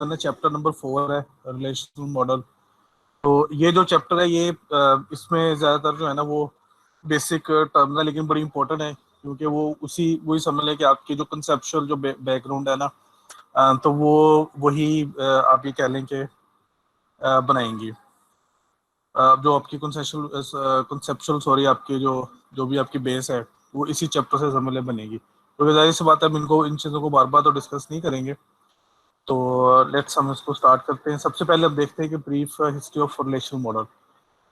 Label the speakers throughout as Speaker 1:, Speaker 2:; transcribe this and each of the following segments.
Speaker 1: करना chapter number 4 है, relational model. तो ये जो चैप्टर है ये इसमें ज़्यादातर जो है ना वो बेसिक टर्म है, लेकिन बड़ी इंपॉर्टेंट है क्योंकि वो वही समझ लें कि आपकी जो कंसेप्चुअल जो बैकग्राउंड है ना, तो वो वही आप ये कह लें कि बनाएंगी। जो आपकी कंसेप्चुअल सॉरी आपकी जो जो भी आपकी बेस है वो इसी चैप्टर से समझ लें बनेगी, क्योंकि जाहिर सी बात है हम इनको इन चीज़ों को बार बार तो डिस्कस नहीं करेंगे। तो लेट्स हम इसको स्टार्ट करते हैं। सबसे पहले हम देखते हैं कि brief history of relational model.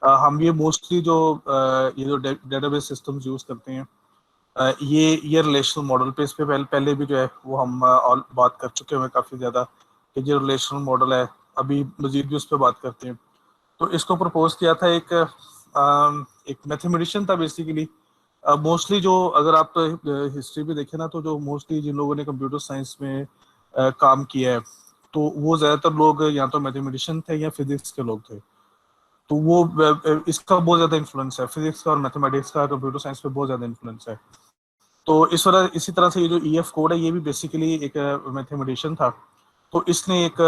Speaker 1: हम ये मोस्टली जो ये जो डेटाबेस सिस्टम्स यूज करते हैं, ये रिलेशनल मॉडल पे इस पे पहले भी जो है वो हम और बात कर चुके हैं काफ़ी ज़्यादा कि जो रिलेशनल मॉडल है अभी मजीद भी उस पर बात करते हैं। तो इसको प्रपोज किया था एक मैथमेटिशियन था बेसिकली। मोस्टली जो अगर आप हिस्ट्री भी देखें ना, तो जो मोस्टली जिन लोगों ने कंप्यूटर साइंस में काम किया है, तो वो ज़्यादातर लोग या तो मैथमेटिशियन थे या फिजिक्स के लोग थे। तो वो इसका बहुत ज़्यादा इन्फ्लुएंस है, फिजिक्स का और मैथमेटिक्स का कंप्यूटर साइंस पे बहुत ज़्यादा इन्फ्लुएंस है। तो इसी तरह से ये जो ईएफ कोड है ये भी बेसिकली एक मैथमेटिशियन था। तो इसने एक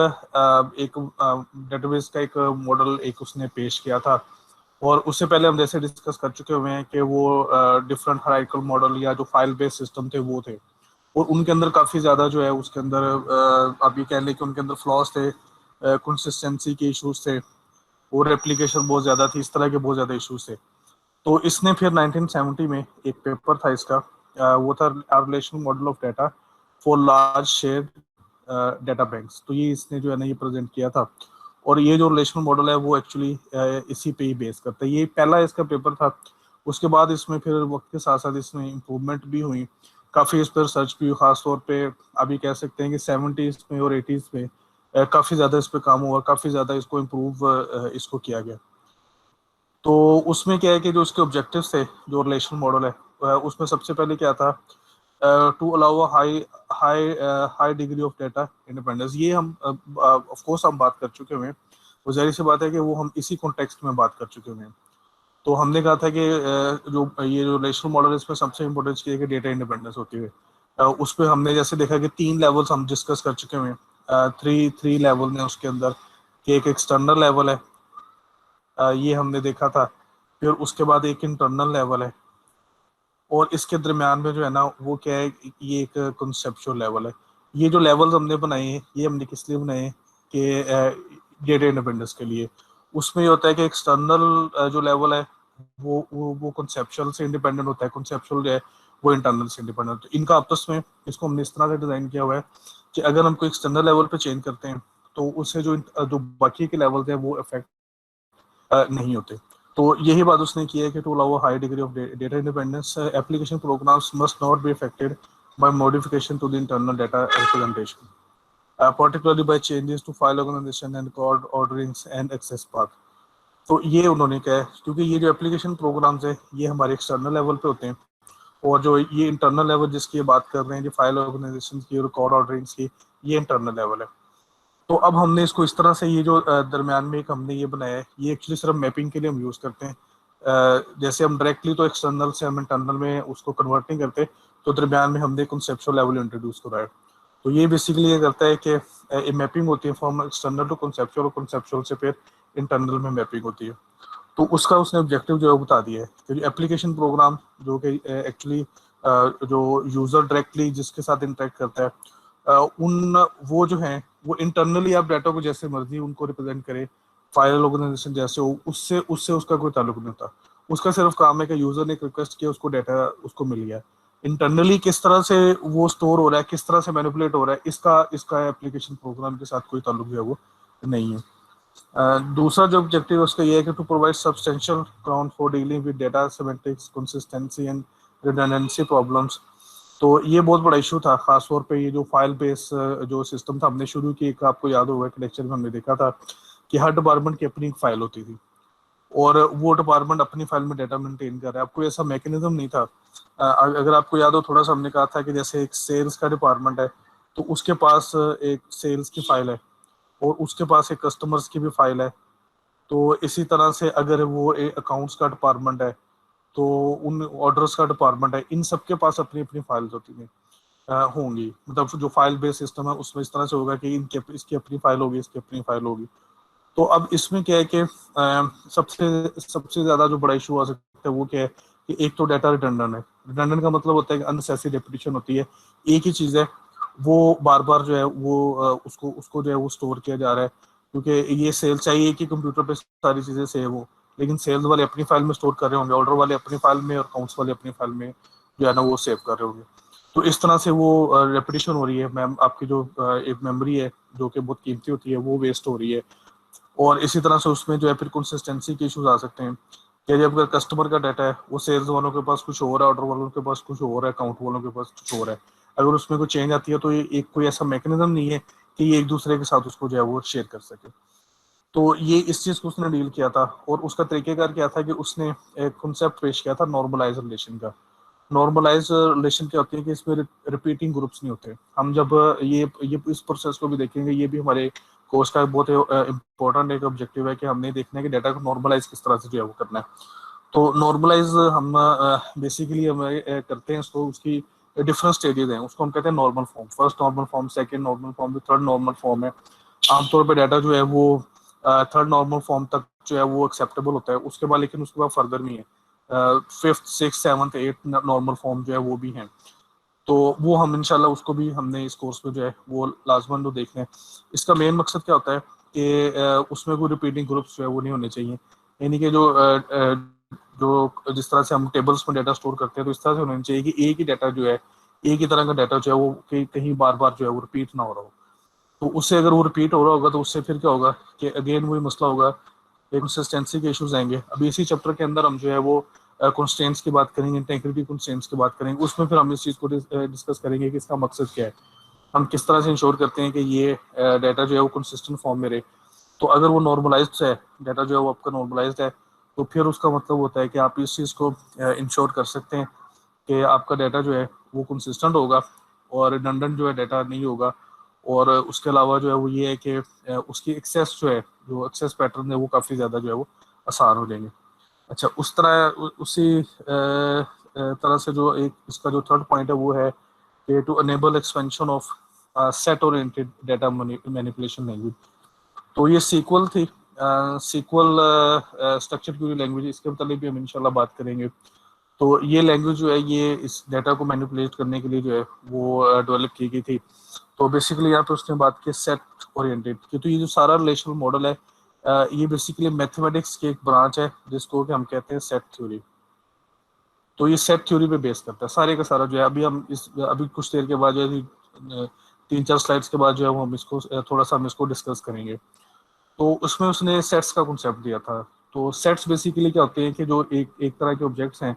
Speaker 1: डेटाबेस का एक मॉडल एक उसने पेश किया था। और उससे पहले हम जैसे डिस्कस कर चुके हुए हैं कि वो डिफरेंट हायरार्किकल मॉडल या जो फाइल बेस्ड सिस्टम थे वो थे, और उनके अंदर काफ़ी ज़्यादा जो है उसके अंदर आप ये कह लें कि उनके अंदर फ्लॉज थे, कंसिस्टेंसी के इश्यूज थे, और एप्लीकेशन बहुत ज़्यादा थी, इस तरह के बहुत ज़्यादा इश्यूज थे। तो इसने फिर 1970 में एक पेपर था इसका, वो था relational model of data for large share data banks. तो ये इसने जो है ना ये प्रेजेंट किया था। और ये जो रिलेशनल मॉडल है वो एक्चुअली इसी पे ही बेस करता है। ये पहला इसका पेपर था। उसके बाद इसमें फिर वक्त के साथ साथ इसमें इम्प्रूवमेंट भी हुई, काफ़ी इस पर रिसर्च भी हुई, खासतौर पे अभी कह सकते हैं कि 70s में और 80s में काफ़ी ज़्यादा इस पर काम हुआ, काफ़ी ज़्यादा इसको इम्प्रूव इसको किया गया। तो उसमें क्या है कि जो उसके ऑब्जेक्टिव्स थे जो रिलेशनल मॉडल है, उसमें सबसे पहले क्या था, to allow high high high degree of data independence. ये हम ऑफ कोर्स हम बात कर चुके हुए हैं, वो जाहिर सी बात है कि वो हम इसी कॉन्टेक्स्ट में बात कर चुके हुए हैं। तो हमने कहा था कि जो रिलेशनल मॉडल है इसमें सबसे इम्पोर्टेंस की है कि डेटा इंडिपेंडेंस होती है। उस पर हमने जैसे देखा कि 3 लेवल्स हम डिस्कस कर चुके हुए हैं, थ्री थ्री लेवल में उसके अंदर, कि एक एक्सटर्नल लेवल है, ये हमने देखा था। फिर उसके बाद एक इंटरनल लेवल है, और इसके दरमियान में जो है ना वो क्या है, ये एक कंसेप्चुअल लेवल है। ये जो लेवल्स हमने बनाए हैं ये हमने किस लिए बनाए हैं कि डेटा इंडिपेंडेंस के लिए। उसमें ये होता है कि एक्सटर्नल जो लेवल है वो कंसेप्चुअल से इंडिपेंडेंट होता है, कंसेप्चुअल जो है वो इंटरनल से इंडिपेंडेंट। तो इनका आपस में इसको हमने इस तरह से डिज़ाइन किया हुआ है कि अगर हमको एक्सटर्नल लेवल पे चेंज करते हैं तो उससे जो बाकी के लेवल हैं वो इफेक्ट नहीं होते। तो यही बात उसने की है कि to allow high degree of data independence, application programs must not be affected by modification to the internal data representation, particularly by changes to file organization and code orderings and access path. तो ये उन्होंने कहा है क्योंकि ये जो application programs है ये हमारे एक्सटर्नल लेवल पे होते हैं, और जो ये इंटरनल लेवल जिसकी बात कर रहे हैं, जो फाइल ऑर्गेनाइजेशन की और कोड ऑर्डरिंग्स की, ये इंटरनल लेवल है। तो अब हमने इसको इस तरह से ये जो दरमियान में एक हमने ये बनाया है, ये एक्चुअली सिर्फ मैपिंग के लिए हम यूज़ करते हैं। जैसे हम डायरेक्टली तो एक्सटर्नल से हम इंटरनल में उसको कन्वर्ट नहीं करते, तो दरमियान में हमने कंसेप्चुअल लेवल इंट्रोड्यूस करा है। तो ये बेसिकली ये करता है कि मैपिंग होती है फ्रॉम एक्सटर्नल टू कंसेप्चुअल, और कंसेप्चुअल से फिर इंटरनल में मैपिंग होती है। तो उसका उसने ऑब्जेक्टिव जो है बता दिया है कि एप्लीकेशन प्रोग्राम जो कि एक्चुअली जो यूज़र डायरेक्टली जिसके साथ इंटरेक्ट करता है, उन वो जो है वो इंटरनली आप डाटा को जैसे मर्जी उनको रिप्रेजेंट करे, फाइल ऑर्गेनाइजेशन जैसे हो, उससे उससे उसका कोई ताल्लुक नहीं होता। उसका सिर्फ काम है कि यूज़र ने एक रिक्वेस्ट किया, उसको डाटा उसको मिल गया। इंटरनली किस तरह से वो स्टोर हो रहा है, किस तरह से मैनिपुलेट हो रहा है, इसका इसका एप्लीकेशन प्रोग्राम के साथ कोई ताल्लुक जो है वो नहीं है। दूसरा जो ऑब्जेक्टिव है उसका ये है कि to provide substantial ground for dealing with data semantics consistency and redundancy problems. तो ये बहुत बड़ा इशू था, खासतौर पे ये जो फाइल बेस जो सिस्टम था हमने शुरू की, एक आपको याद होगा कि लेक्चर में हमने देखा था कि हर डिपार्टमेंट की अपनी एक फाइल होती थी, और वो डिपार्टमेंट अपनी फाइल में डाटा मेंटेन कर रहा है। आपको ऐसा मैकेनिज्म नहीं था। अगर आपको याद हो, थोड़ा सा हमने कहा था कि जैसे एक सेल्स का डिपार्टमेंट है तो उसके पास एक सेल्स की फाइल है, और उसके पास एक कस्टमर्स की भी फाइल है। तो इसी तरह से अगर वो अकाउंट्स का डिपार्टमेंट है तो उन ऑर्डर्स का डिपार्टमेंट है, इन सब के पास अपनी अपनी फाइल्स होती हैं। होंगी, मतलब जो फाइल बेस्ड सिस्टम है उसमें इस तरह से होगा कि इनके इसकी अपनी फाइल होगी, इसकी अपनी फाइल होगी। तो अब इसमें क्या है कि सबसे सबसे ज्यादा जो बड़ा इशू आ सकता है वो क्या है कि एक तो डाटा रिडंडेंट है। रिडंडेंट का मतलब होता है कि अननेसेसरी रेपिटेशन होती है, एक ही चीज है वो बार बार जो है वो उसको उसको जो है वो स्टोर किया जा रहा है, क्योंकि ये सेल चाहिए कि कंप्यूटर पे सारी चीजें सेव हो, लेकिन सेल्स वाले अपनी फाइल में स्टोर कर रहे होंगे, ऑर्डर वाले अपनी फाइल में और अकाउंट्स वाले अपनी फाइल में जो है ना वो सेव कर रहे होंगे। तो इस तरह से वो रेपिटेशन हो रही है मैम, आपकी जो एक मेमोरी है जो कि बहुत कीमती होती है वो वेस्ट हो रही है। और इसी तरह से उसमें जो है फिर कंसिस्टेंसी के इश्यूज आ सकते हैं कि जब अगर कस्टमर का डाटा है वो सेल्स वालों के पास कुछ और है, ऑर्डर वालों के पास कुछ और है, अकाउंट वालों के पास कुछ और है, अगर उसमें कोई चेंज आती है तो ये एक कोई ऐसा मैकेनिज्म नहीं है कि ये एक दूसरे के साथ उसको जो है वो शेयर कर सके। तो ये इस चीज को उसने डील किया था, और उसका तरीकेकार क्या था कि उसने एक कॉन्सेप्ट पेश किया था नॉर्मलाइज रिलेशन का। नॉर्मलाइज रिलेशन क्या होती है कि इसमें रिपीटिंग ग्रुप्स नहीं होते। हम जब ये इस प्रोसेस को भी देखेंगे, ये भी हमारे कोर्स का बहुत इंपॉर्टेंट एक ऑब्जेक्टिव है कि हमने देखना है कि डाटा को नॉर्मलाइज किस तरह से जो है वो करना है। तो नॉर्मलाइज हम बेसिकली हम करते हैं इसको, उसकी डिफरेंट स्टेजेस हैं, उसको हम कहते हैं normal form, first normal form, second normal form, जो थर्ड नॉर्मल फॉर्म है। आमतौर पर डाटा जो है वो थर्ड नॉर्मल फॉर्म तक जो है वो एक्सेप्टेबल होता है, उसके बाद लेकिन उसके बाद फर्दर भी है, fifth six seventh eight normal form जो है वो भी हैं। तो वो हम इंशाल्लाह उसको भी हमने इस कोर्स में जो है वो लाजमन तो देखना है। इसका मेन मकसद क्या होता है कि उसमें कोई रिपीटिंग ग्रुप्स जो है वो नहीं होने चाहिए, यानी कि जो जिस तरह से हम टेबल्स में डाटा स्टोर करते हैं तो इस तरह से होना चाहिए कि एक ही डाटा जो है, एक ही तरह का डाटा जो है वो कहीं बार बार जो है वो रिपीट ना हो रहा हो। तो उससे अगर वो रिपीट हो रहा होगा तो उससे फिर क्या होगा कि अगेन वही मसला होगा, कंसिस्टेंसी के इश्यूज आएंगे। अभी इसी चैप्टर के अंदर हम जो है वो कंस्ट्रेंट्स की बात करेंगे, इंटीग्रिटी कंस्ट्रेंट्स की बात करेंगे, उसमें फिर हम इस चीज़ को डिस्कस करेंगे कि इसका मकसद क्या है, हम किस तरह से इंश्योर करते हैं कि ये डाटा जो है वो कंसिस्टेंट फॉर्म में रहे। तो अगर वो नॉर्मलाइज्ड है, डाटा जो है वो आपका नॉर्मलाइज्ड है, तो फिर उसका मतलब होता है कि आप इस चीज़ को इंश्योर कर सकते हैं कि आपका डाटा जो है वो कंसिस्टेंट होगा और रिडंडेंट जो है डाटा नहीं होगा। और उसके अलावा जो है वो ये है कि उसकी एक्सेस जो है, जो एक्सेस पैटर्न है वो काफ़ी ज़्यादा जो है वो आसान हो जाएंगे। अच्छा, उस तरह उसी तरह से जो एक इसका जो थर्ड पॉइंट है वो है कि to enable expansion of set oriented data manipulation language. तो ये सीक्वल थी, सीक्वल स्ट्रक्चर क्वेरी लैंग्वेज, इसके मतलब भी हम इंशाल्लाह बात करेंगे। तो ये लैंग्वेज जो है ये इस डाटा को मैनिपुलेट करने के लिए जो है वो डेवलप की गई थी। तो बेसिकली यहाँ पे उसने बात की सेट ओरिएंटेड की। तो ये जो सारा रिलेशनल मॉडल है ये बेसिकली मैथमेटिक्स की एक ब्रांच है जिसको कि हम कहते हैं सेट थ्योरी। तो ये सेट थ्योरी पे बेस करता है सारे का सारा जो है। अभी हम इस अभी कुछ देर के बाद जो है 3-4 स्लाइड्स के बाद जो है वो हम इसको थोड़ा सा हम इसको डिस्कस करेंगे। तो उसमें उसने सेट्स का कॉन्सेप्ट दिया था। तो सेट्स बेसिकली क्या होते हैं कि जो एक एक तरह के ऑब्जेक्ट्स हैं,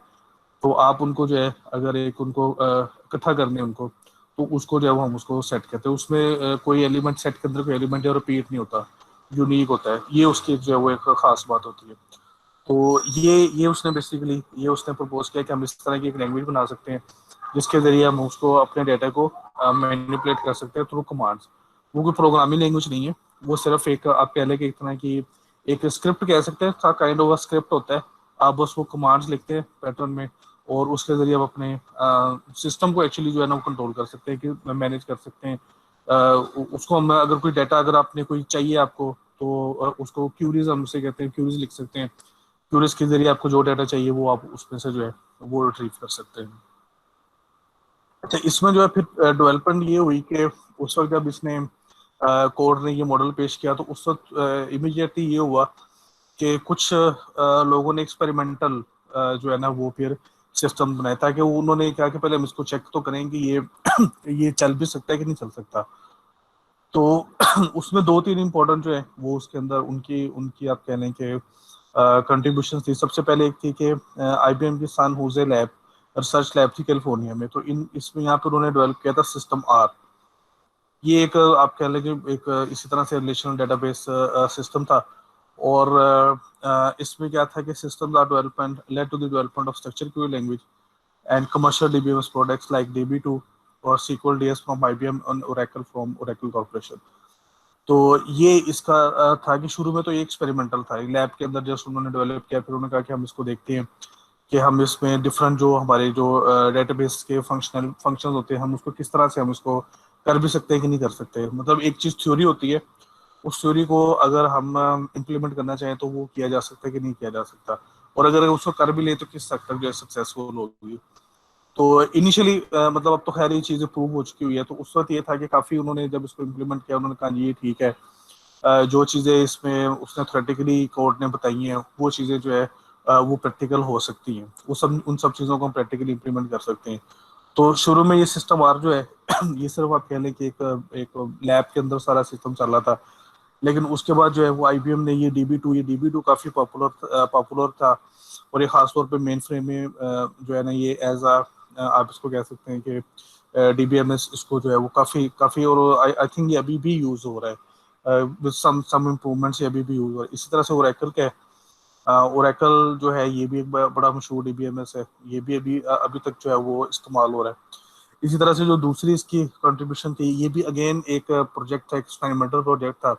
Speaker 1: तो आप उनको जो है अगर एक उनको इकट्ठा करने उनको, तो उसको जो है वो हम उसको सेट कहते हैं। उसमें कोई एलिमेंट, सेट के अंदर कोई एलिमेंट है रिपीट नहीं होता, यूनिक होता है, ये उसकी जो है वो एक खास बात होती है। तो ये उसने बेसिकली ये उसने प्रपोज किया कि हम इस तरह की एक लैंग्वेज बना सकते हैं जिसके जरिए हम उसको अपने डाटा को मैनिपुलेट कर सकते हैं थ्रू कमांड्स। वो कोई प्रोग्रामिंग लैंग्वेज नहीं है, वो सिर्फ एक आप कह लें कि एक तरह की एक स्क्रिप्ट कह सकते हैं, काइंड ऑफ स्क्रिप्ट होता है। आप बस वो कमांड्स लिखते हैं पैटर्न में, और उसके जरिए आप अपने सिस्टम को एक्चुअली जो है ना वो कंट्रोल कर सकते हैं, कि मैनेज कर सकते हैं। उसको हम अगर कोई डाटा अगर आपने कोई चाहिए आपको, तो उसको क्यूरीज हम उसे कहते हैं, क्यूरीज लिख सकते हैं। क्यूरीज के जरिए आपको जो डाटा चाहिए वो आप उसमें से जो है वो रिट्रीव कर सकते हैं। अच्छा, इसमें जो है फिर डेवलपमेंट ये हुई कि उस वक्त जब इसने कोड ने ये मॉडल पेश किया तो उस वक्त इमीडिएटली ये हुआ कि कुछ लोगों ने एक्सपेरिमेंटल जो है ना वो फिर सिस्टम बनाया, ताकि उन्होंने कहा कि पहले हम इसको चेक तो करें कि ये ये चल भी सकता है कि नहीं चल सकता। तो उसमें 2-3 इंपॉर्टेंट जो है वो उसके अंदर उनकी उनकी आप कह लें कि कंट्रीब्यूशन थी। सबसे पहले एक थी कि IBM की सन होजे लैब, रिसर्च लैब थी कैलिफोर्निया में। तो इन इसमें यहाँ पर उन्होंने डेवलप किया था सिस्टम आर। ये एक आप कह लें कि एक इसी तरह से रिलेशनल डेटाबेस सिस्टम था। और इसमें क्या था कि systems are development led to the development of structure query language and commercial DBMS products like DB2 or SQL DS from IBM and Oracle from Oracle Corporation। तो ये इसका था कि शुरू में तो ये एक्सपेरिमेंटल था, लैब के अंदर जस्ट उन्होंने डेवलप किया, फिर उन्होंने कहा कि हम इसको देखते हैं कि हम इसमें डिफरेंट जो हमारे जो डेटाबेस के फंक्शंस होते हैं, हम उसको किस तरह से हम इसको कर भी सकते हैं कि नहीं कर सकते। मतलब एक चीज़ थ्योरी होती है, उस थ्योरी को अगर हम इम्प्लीमेंट करना चाहें तो वो किया जा सकता है कि नहीं किया जा सकता, और अगर उसको कर भी ले तो किस हद तक जो है सक्सेसफुल होगी। तो इनिशियली मतलब अब तो खैर ये चीज़ें प्रूव हो चुकी हुई है, तो उस वक्त ये था कि काफ़ी उन्होंने जब इसको इम्प्लीमेंट किया उन्होंने कहा जी ये ठीक है। जो चीज़ें इसमें उसने थ्योरेटिकली कोर्ट ने बताई हैं वो चीज़ें जो है वो प्रैक्टिकल हो सकती हैं, वो सब उन सब चीज़ों को हम प्रैक्टिकली इम्प्लीमेंट कर सकते हैं। तो शुरू में ये सिस्टम आर जो है ये सिर्फ आप कह लें कि एक लैब के अंदर सारा सिस्टम चल रहा था, लेकिन उसके बाद जो है वो आईबीएम ने ये डीबी टू काफ़ी पॉपुलर था, और ये खासतौर पे मेन फ्रेम में जो है ना ये एज आ आप इसको कह सकते हैं कि डीबीएमएस इसको जो है वो काफ़ी काफ़ी, और आई थिंक ये अभी भी यूज़ हो रहा है विद सम इम्प्रूवमेंट्स, ये अभी भी यूज़ हो रहा है। इसी तरह से ओरेकल का है, ओरेकल जो है ये भी एक बड़ा मशहूर डीबीएमएस है, ये भी अभी अभी तक जो है वो इस्तेमाल हो रहा है। इसी तरह से जो दूसरी इसकी कंट्रीब्यूशन थी, ये भी अगेन एक प्रोजेक्ट था, एक्सपेरिमेंटल प्रोजेक्ट था।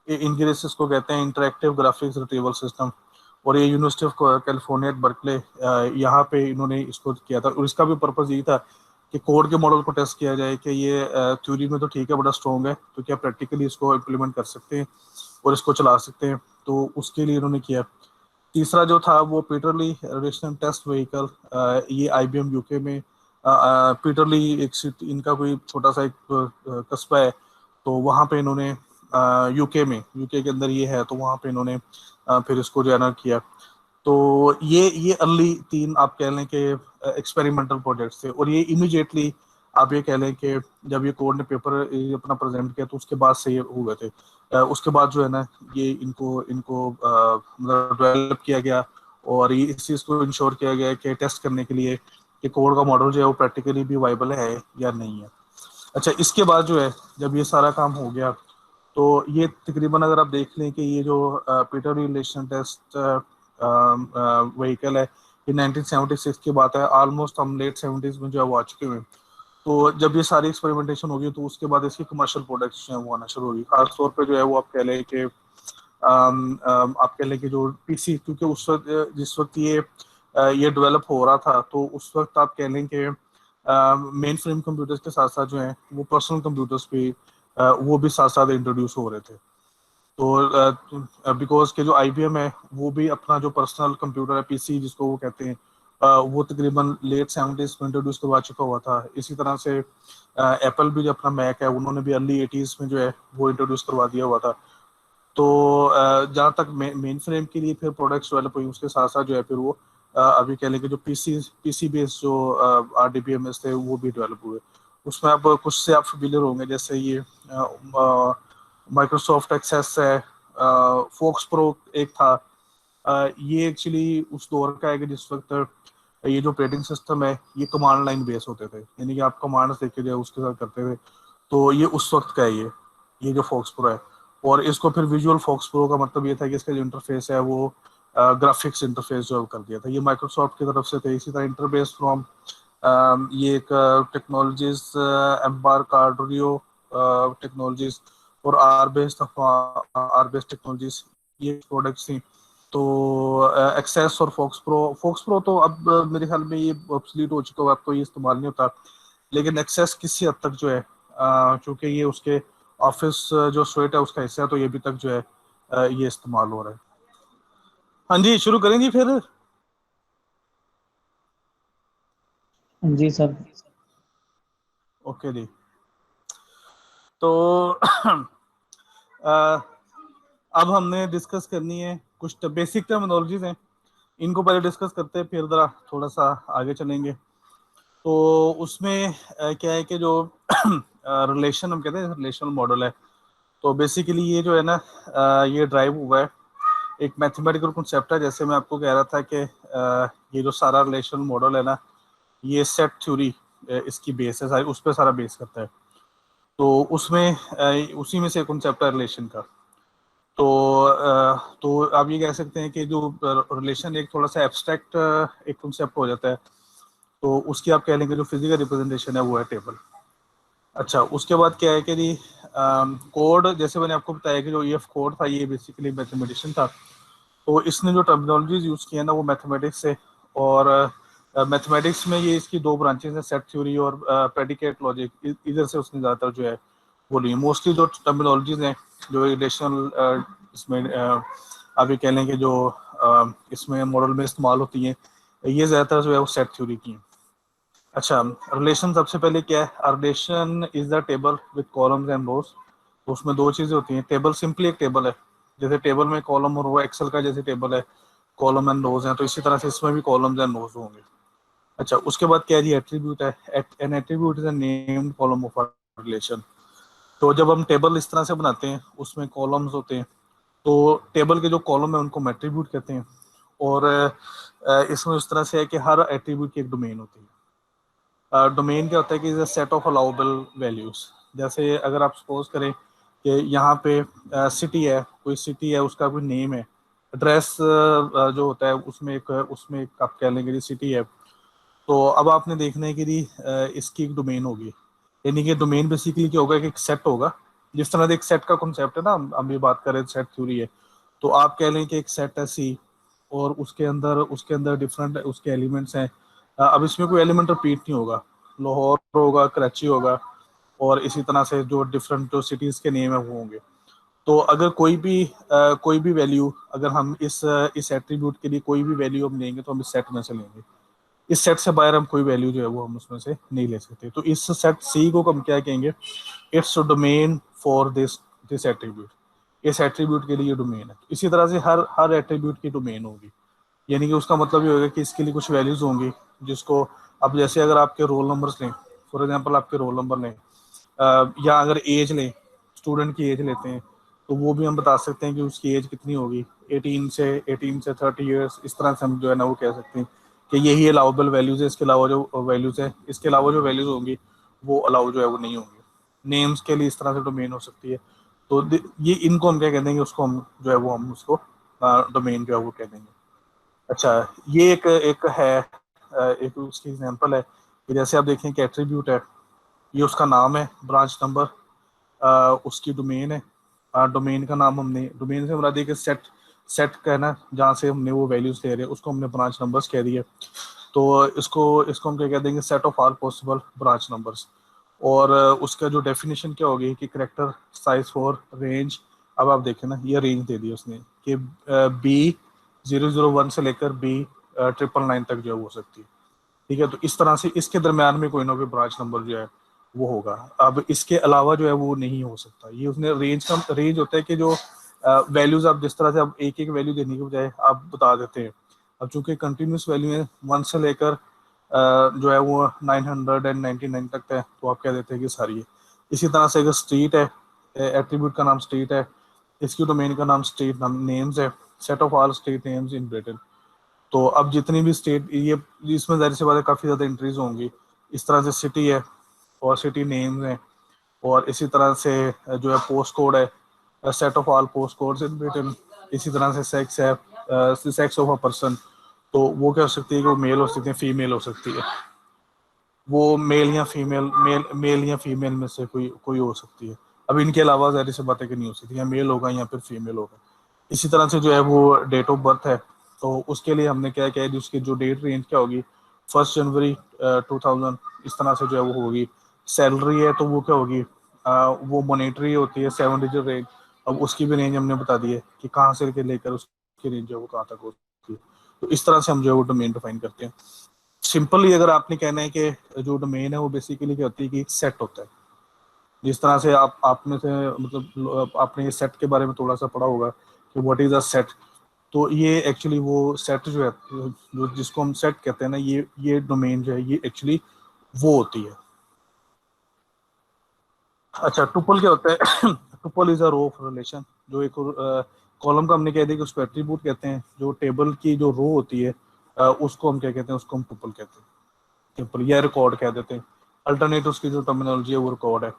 Speaker 1: इनग्रेसिस को कहते हैं इंटरेक्टिव ग्राफिक्स रिट्रीवल सिस्टम, और ये university of California at Berkeley यहाँ पे इन्होंने इसको किया था, और इसका भी पर्पस यही था कि कोड के मॉडल को टेस्ट किया जाए कि ये थ्योरी में तो ठीक है बड़ा स्ट्रॉन्ग है, तो क्या प्रैक्टिकली इसको इम्प्लीमेंट कर सकते हैं और इसको चला सकते हैं, तो उसके लिए इन्होंने किया। तीसरा जो था वो पीटरली रेशनल टेस्ट व्हीकल, ये आईबीएम यूके में पीटरली एक इनका कोई छोटा सा एक कस्बा है, तो वहाँ पे इन्होंने यूके के अंदर ये है, तो वहाँ पे इन्होंने फिर इसको जो है ना किया। तो ये अर्ली तीन आप कह लें कि एक्सपेरिमेंटल प्रोजेक्ट्स थे, और ये इमीडिएटली आप ये कह लें कि जब ये कोड ने पेपर अपना प्रेजेंट किया तो उसके बाद से ये हुए थे। उसके बाद जो है ना ये इनको इनको मतलब डेवलप किया गया, और ये इस चीज़ को इंश्योर किया गया कि टेस्ट करने के लिए कि कोड का मॉडल जो है वो प्रैक्टिकली भी वाइबल है या नहीं है। अच्छा, इसके बाद जो है जब ये सारा काम हो गया, तो ये तकरीबन अगर आप देख लें कि ये जो पीटर रिलेशन टेस्ट व्हीकल है, ये 1976 की बात है, ऑलमोस्ट हम लेट 70s में जो है वो आ चुके हुए हैं। तो जब ये सारी एक्सपेरिमेंटेशन होगी तो उसके बाद इसकी कमर्शियल प्रोडक्ट्स जो है वो आना शुरू होगी। खासतौर पे जो है वो आप कह लें कि आप कह लें कि जो पीसी, क्योंकि उस वक्त जिस वक्त ये डेवलप हो रहा था, तो उस वक्त आप कह लें कि मेन फ्रेम कंप्यूटर्स के साथ साथ जो है वो पर्सनल कंप्यूटर्स भी वो भी साथ साथ इंट्रोड्यूस हो रहे थे। तो बिकॉज के जो आईबीएम है वो भी अपना जो पर्सनल कंप्यूटर है पीसी जिसको वो कहते हैं वो तकरीबन लेट 70s में इंट्रोड्यूस करवा चुका हुआ था। इसी तरह से एप्पल भी जो अपना मैक है उन्होंने भी अर्ली 80s में जो है वो इंट्रोड्यूस करवा दिया हुआ था। तो जहाँ तक मेन फ्रेम के लिए फिर प्रोडक्ट्स डेवलप हुई, उसके साथ साथ जो है फिर वो अभी कह लें कि जो पीसी बेस्ड जो आरडीबीएमएस थे वो भी डेवलप हुए। उसमें अब कुछ से आप फेमिलियर होंगे, जैसे ये माइक्रोसॉफ्ट एक्सेस है, फोक्स प्रो एक था। ये एक्चुअली उस दौर का है कि जिस वक्त ये जो ऑपरेटिंग सिस्टम है ये कमांड लाइन बेस होते थे, यानी कि आप कमांड्स देखे जाए उसके साथ करते थे। तो ये उस वक्त का है ये जो फोक्स प्रो है। और इसको फिर विजुअल फोक्स प्रो का मतलब ये था कि इसका जो इंटरफेस है वो ग्राफिक्स इंटरफेस जो कर दिया था, ये माइक्रोसॉफ्ट की तरफ से थे। इसी तरह इंटरबेस फ्रॉम ये एक टेक्नोलॉजीज एम्बार कार्डरियो टेक्नोलॉजीज, और आर बेस टेक्नोलॉजीज, ये प्रोडक्ट्स थी। तो एक्सेस और फोक्स प्रो तो अब मेरे ख्याल में ये ऑब्सलीट हो चुका है, अब तो ये इस्तेमाल नहीं होता। लेकिन एक्सेस किसी हद तक जो है चूंकि ये उसके ऑफिस जो स्वेट है उसका हिस्सा है, तो ये भी तक जो है ये इस्तेमाल हो रहा है। हाँ जी, शुरू करेंगे फिर।
Speaker 2: जी सर।
Speaker 1: ओके जी। तो अ, अब हमने डिस्कस करनी है कुछ बेसिक टर्मिनोलॉजीज हैं, इनको पहले डिस्कस करते हैं फिर जरा थोड़ा सा आगे चलेंगे। तो उसमें क्या है कि जो रिलेशन हम कहते हैं रिलेशनल मॉडल है, तो बेसिकली ये जो है ना ये ड्राइव हुआ है एक मैथमेटिकल कॉन्सेप्ट है। जैसे मैं आपको कह रहा था कि ये जो सारा रिलेशनल मॉडल है ना ये सेट थ्योरी इसकी बेस है सारी, उस पर सारा बेस करता है। तो उसमें उसी में से कॉन्सेप्ट है रिलेशन का। तो आप ये कह सकते हैं कि जो रिलेशन एक थोड़ा सा एब्स्ट्रैक्ट एक कॉन्सेप्ट हो जाता है, तो उसकी आप कह लेंगे जो फिजिकल रिप्रेजेंटेशन है वो है टेबल। अच्छा, उसके बाद क्या है कि जी कोड, जैसे मैंने आपको बताया कि जो ईएफ कोड था ये बेसिकली मैथमेटिशियन था, तो इसने जो टर्मिनोलॉजीज यूज़ किया ना वो मैथमेटिक्स से और मैथमेटिक्स में ये इसकी दो ब्रांचेस हैं, सेट थ्योरी और प्रेडिकेट लॉजिक। इधर से उसने ज़्यादातर जो है वो ली। मोस्टली जो टर्मिनोलॉजीज हैं जो रिलेशनल इसमें आप ये कह लें कि जो इसमें मॉडल में इस्तेमाल होती हैं, ये ज़्यादातर जो है वो सेट थ्योरी की हैं। अच्छा, रिलेशन सबसे पहले क्या है? Relation is the table with columns and rows. तो उसमें दो चीज़ें होती हैं। टेबल सिंपली एक टेबल है, जैसे टेबल में कॉलम और रो, एक्सेल का जैसे टेबल है, कॉलम एंड रोज हैं, तो इसी तरह से इसमें भी कॉलम्स एंड रोज होंगे। अच्छा, उसके बाद क्या जी एट्रीब्यूट है। N attribute is a named column of a relation. तो जब हम टेबल इस तरह से बनाते हैं, उसमें कॉलम्स होते हैं, तो टेबल के जो कॉलम है उनको हम एट्रीब्यूट कहते हैं। और इसमें इस तरह से है कि हर एट्रीब्यूट की एक डोमेन होती है। डोमेन क्या होता है कि is a set of allowable values. जैसे अगर आप सपोज करें कि यहाँ पे सिटी है, कोई सिटी है, उसका कोई नेम है, एड्रेस जो होता है उसमें एक आप कह लेंगे सिटी है। तो अब आपने देखना है कि जी इसकी एक डोमेन होगी, यानी कि डोमेन बेसिकली क्या होगा कि एक सेट होगा। जिस तरह से एक सेट का कॉन्सेप्ट है ना, हम ये बात कर रहे हैं सेट थ्योरी है, तो आप कह लें कि एक सेट है सी, और उसके अंदर डिफरेंट उसके एलिमेंट्स हैं। अब इसमें कोई एलिमेंट रिपीट नहीं होगा, लाहौर होगा, कराची होगा, और इसी तरह से जो डिफरेंट जो सिटीज़ के नेम है वो होंगे। तो अगर कोई भी वैल्यू, अगर हम इस एट्रीब्यूट के लिए कोई भी वैल्यू हम लेंगे तो हम इस सेट में से लेंगे। इस सेट से बाहर हम कोई वैल्यू जो है वो हम उसमें से नहीं ले सकते। तो इस सेट सी को हम क्या कहेंगे? Its domain for this attribute. इस एट्रीब्यूट के लिए डोमेन है। इसी तरह से हर हर एट्रीब्यूट की डोमेन होगी, यानी कि उसका मतलब ये होगा कि इसके लिए कुछ वैल्यूज होंगी जिसको, अब जैसे अगर आपके रोल नंबर्स लें, फॉर एग्जांपल आपके रोल नंबर लें, या अगर एज लें, स्टूडेंट की एज लेते हैं, तो वो भी हम बता सकते हैं कि उसकी एज कितनी होगी, 18 से 30 ईयर्स। इस तरह से हम जो है ना वो कह सकते हैं कि यही अलाउबल वैल्यूज है। इसके अलावा जो वैल्यूज है, इसके अलावा जो वैल्यूज होंगी वो अलाउ जो है वो नहीं होंगी। नेम्स के लिए इस तरह से डोमेन हो सकती है। तो ये इनको हम क्या कह देंगे, उसको हम जो है वो हम उसको डोमेन जो है वो कह देंगे। अच्छा, ये एक है एक उसकी एग्जांपल है कि जैसे आप देखें कि एट्रीब्यूट है, ये उसका नाम है, ब्रांच नंबर उसकी डोमेन है। डोमेन का नाम हमने, डोमेन से मुराद है कि सेट सेट का है ना, जहाँ से हमने वो वैल्यूज ले रहे हैं उसको हमने ब्रांच नंबर्स कह दिए। तो इसको इसको हम क्या कह देंगे? Set of all possible branch numbers. और उसका जो डेफिनेशन क्या होगी कि करेक्टर साइज फॉर रेंज। अब आप देखें ना, ये रेंज दे दी उसने कि B001 से लेकर B999 तक जो है वो हो सकती है। ठीक है, तो इस तरह से इसके दरम्यान में कोई ना कोई ब्रांच नंबर जो है वो होगा। अब इसके अलावा जो है वो नहीं हो सकता। ये उसने रेंज होता है कि जो वैल्यूज आप जिस तरह से आप एक एक वैल्यू देने के बजाय आप बता देते हैं। अब चूंकि कंटिन्यूस वैल्यू है 1 से लेकर जो है वो 999 तक है, तो आप कह देते हैं कि सारी है। इसी तरह से अगर स्ट्रीट है, एट्रीब्यूट का नाम स्ट्रीट है, इसकी डोमेन का नाम स्ट्रीट नाम नेम्स है, set of all street names in Britain. तो अब जितनी भी स्टेट, ये इसमें जाहिर सी बात है काफ़ी ज़्यादा एंट्रीज होंगी। इस तरह से सिटी है और सिटी नेम्स हैं, और इसी तरह से जो है पोस्ट कोड है, set of all post codes in Britain. इसी तरह से सेक्स है, सेक्स ऑफ अ पर्सन। तो वो क्या हो सकती है कि वो मेल हो सकती है, फीमेल हो सकती है। वो मेल या फीमेल में से कोई कोई हो सकती है। अब इनके अलावा जाहिर सी बात है कि नहीं हो सकती, या मेल होगा या फिर फीमेल होगा। इसी तरह से जो है वो डेट ऑफ बर्थ है, तो उसके लिए हमने क्या किया है, उसकी जो डेट रेंज क्या होगी, 1 जनवरी 2000, इस तरह से जो है वो होगी। सैलरी है तो वो क्या होगी, वो मॉनेटरी होती है, 7 डिजिट रेंज। अब उसकी भी रेंज हमने बता दी है कि कहाँ से लेकर उसकी रेंज जो है वो कहाँ तक होती है। तो इस तरह से हम जो है वो डोमेन डिफाइन करते हैं। सिंपली अगर आपने कहना है कि जो डोमेन है वो बेसिकली क्या होती है कि एक सेट होता है। जिस तरह से आप में से मतलब आपने ये सेट के बारे में थोड़ा सा पढ़ा होगा कि व्हाट इज अ सेट। तो ये एक्चुअली वो सेट जो है, जो जिसको हम सेट कहते हैं ना, ये डोमेन जो है ये एक्चुअली वो होती है। अच्छा, टुपल क्या होता है? Tuple is a row of relation. जो एक कॉलम का हमने कह दिया कि उसको एट्रीब्यूट कहते हैं। जो टेबल की जो रो होती है उसको हम क्या कहते हैं? उसको हम टुपल कहते हैं। टुपल या रिकॉर्ड कह देते हैं। अल्टरनेट उसकी जो टर्मिनोलॉजी है वो रिकॉर्ड है।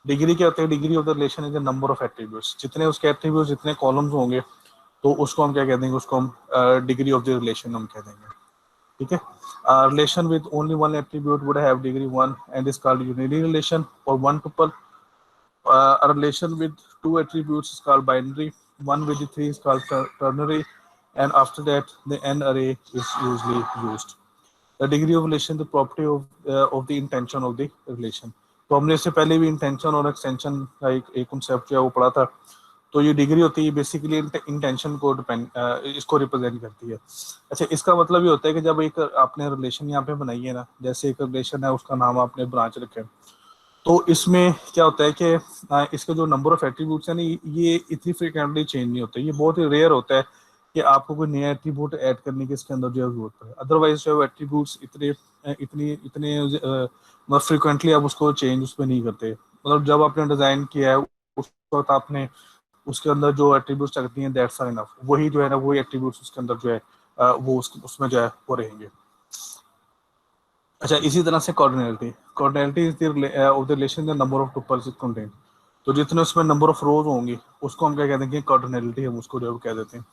Speaker 1: डिग्री क्या होती है? Degree of the relation is the number of attributes. जितने उसके एट्रीब्यूट्स, जितने कॉलम्स होंगे, तो उसको हम क्या कह देंगे? उसको हम डिग्री ऑफ द रिलेशन हम कह देंगे। ठीक है। Relation with only one attribute would have degree 1 and is called unary relation और one tuple. A relation with two attributes is called binary. One with the three is called ternary, and after that the n array is usually used. The degree of relation, the property of the intention of the relation. तो हमने इससे पहले भी intention और extension का एक concept जो है वो पढ़ा था. तो ये डिग्री होती है बेसिकली इंटेंशन को इसको रिप्रेजेंट करती है. अच्छा, इसका मतलब ये होता है कि जब एक आपने रिलेशन यहाँ पे बनाई है ना, जैसे एक रिलेशन है उसका नाम आपने ब्रांच रखा है, तो इसमें क्या होता है कि इसके जो नंबर ऑफ एट्रीब्यूट्स हैं ना, ये इतनी फ्रिक्वेंटली चेंज नहीं होते. ये बहुत ही रेयर होता है कि आपको कोई नया एट्रीब्यूट ऐड करने की इसके अंदर जो है जरूरत है. अदरवाइज जो है एट्रीब्यूट्स इतने मतलब फ्रिक्वेंटली आप उसको चेंज उसमें नहीं करते. मतलब जब आपने डिजाइन किया है उस वक्त आपने उसके अंदर जो एट्रीब्यूट्स रखती हैं दैट्स आर इनफ. वही जो है ना, वही एट्रीब्यूट्स उसके अंदर जो है वो उसमें जो है वो रहेंगे. अच्छा, इसी तरह से cardinality is the of the relation the number of tuples it contain. तो जितने उसमें नंबर ऑफ रोज होंगी उसको हम क्या कहते हैं, कोऑर्डिनलिटी हम उसको जो कह देते हैं.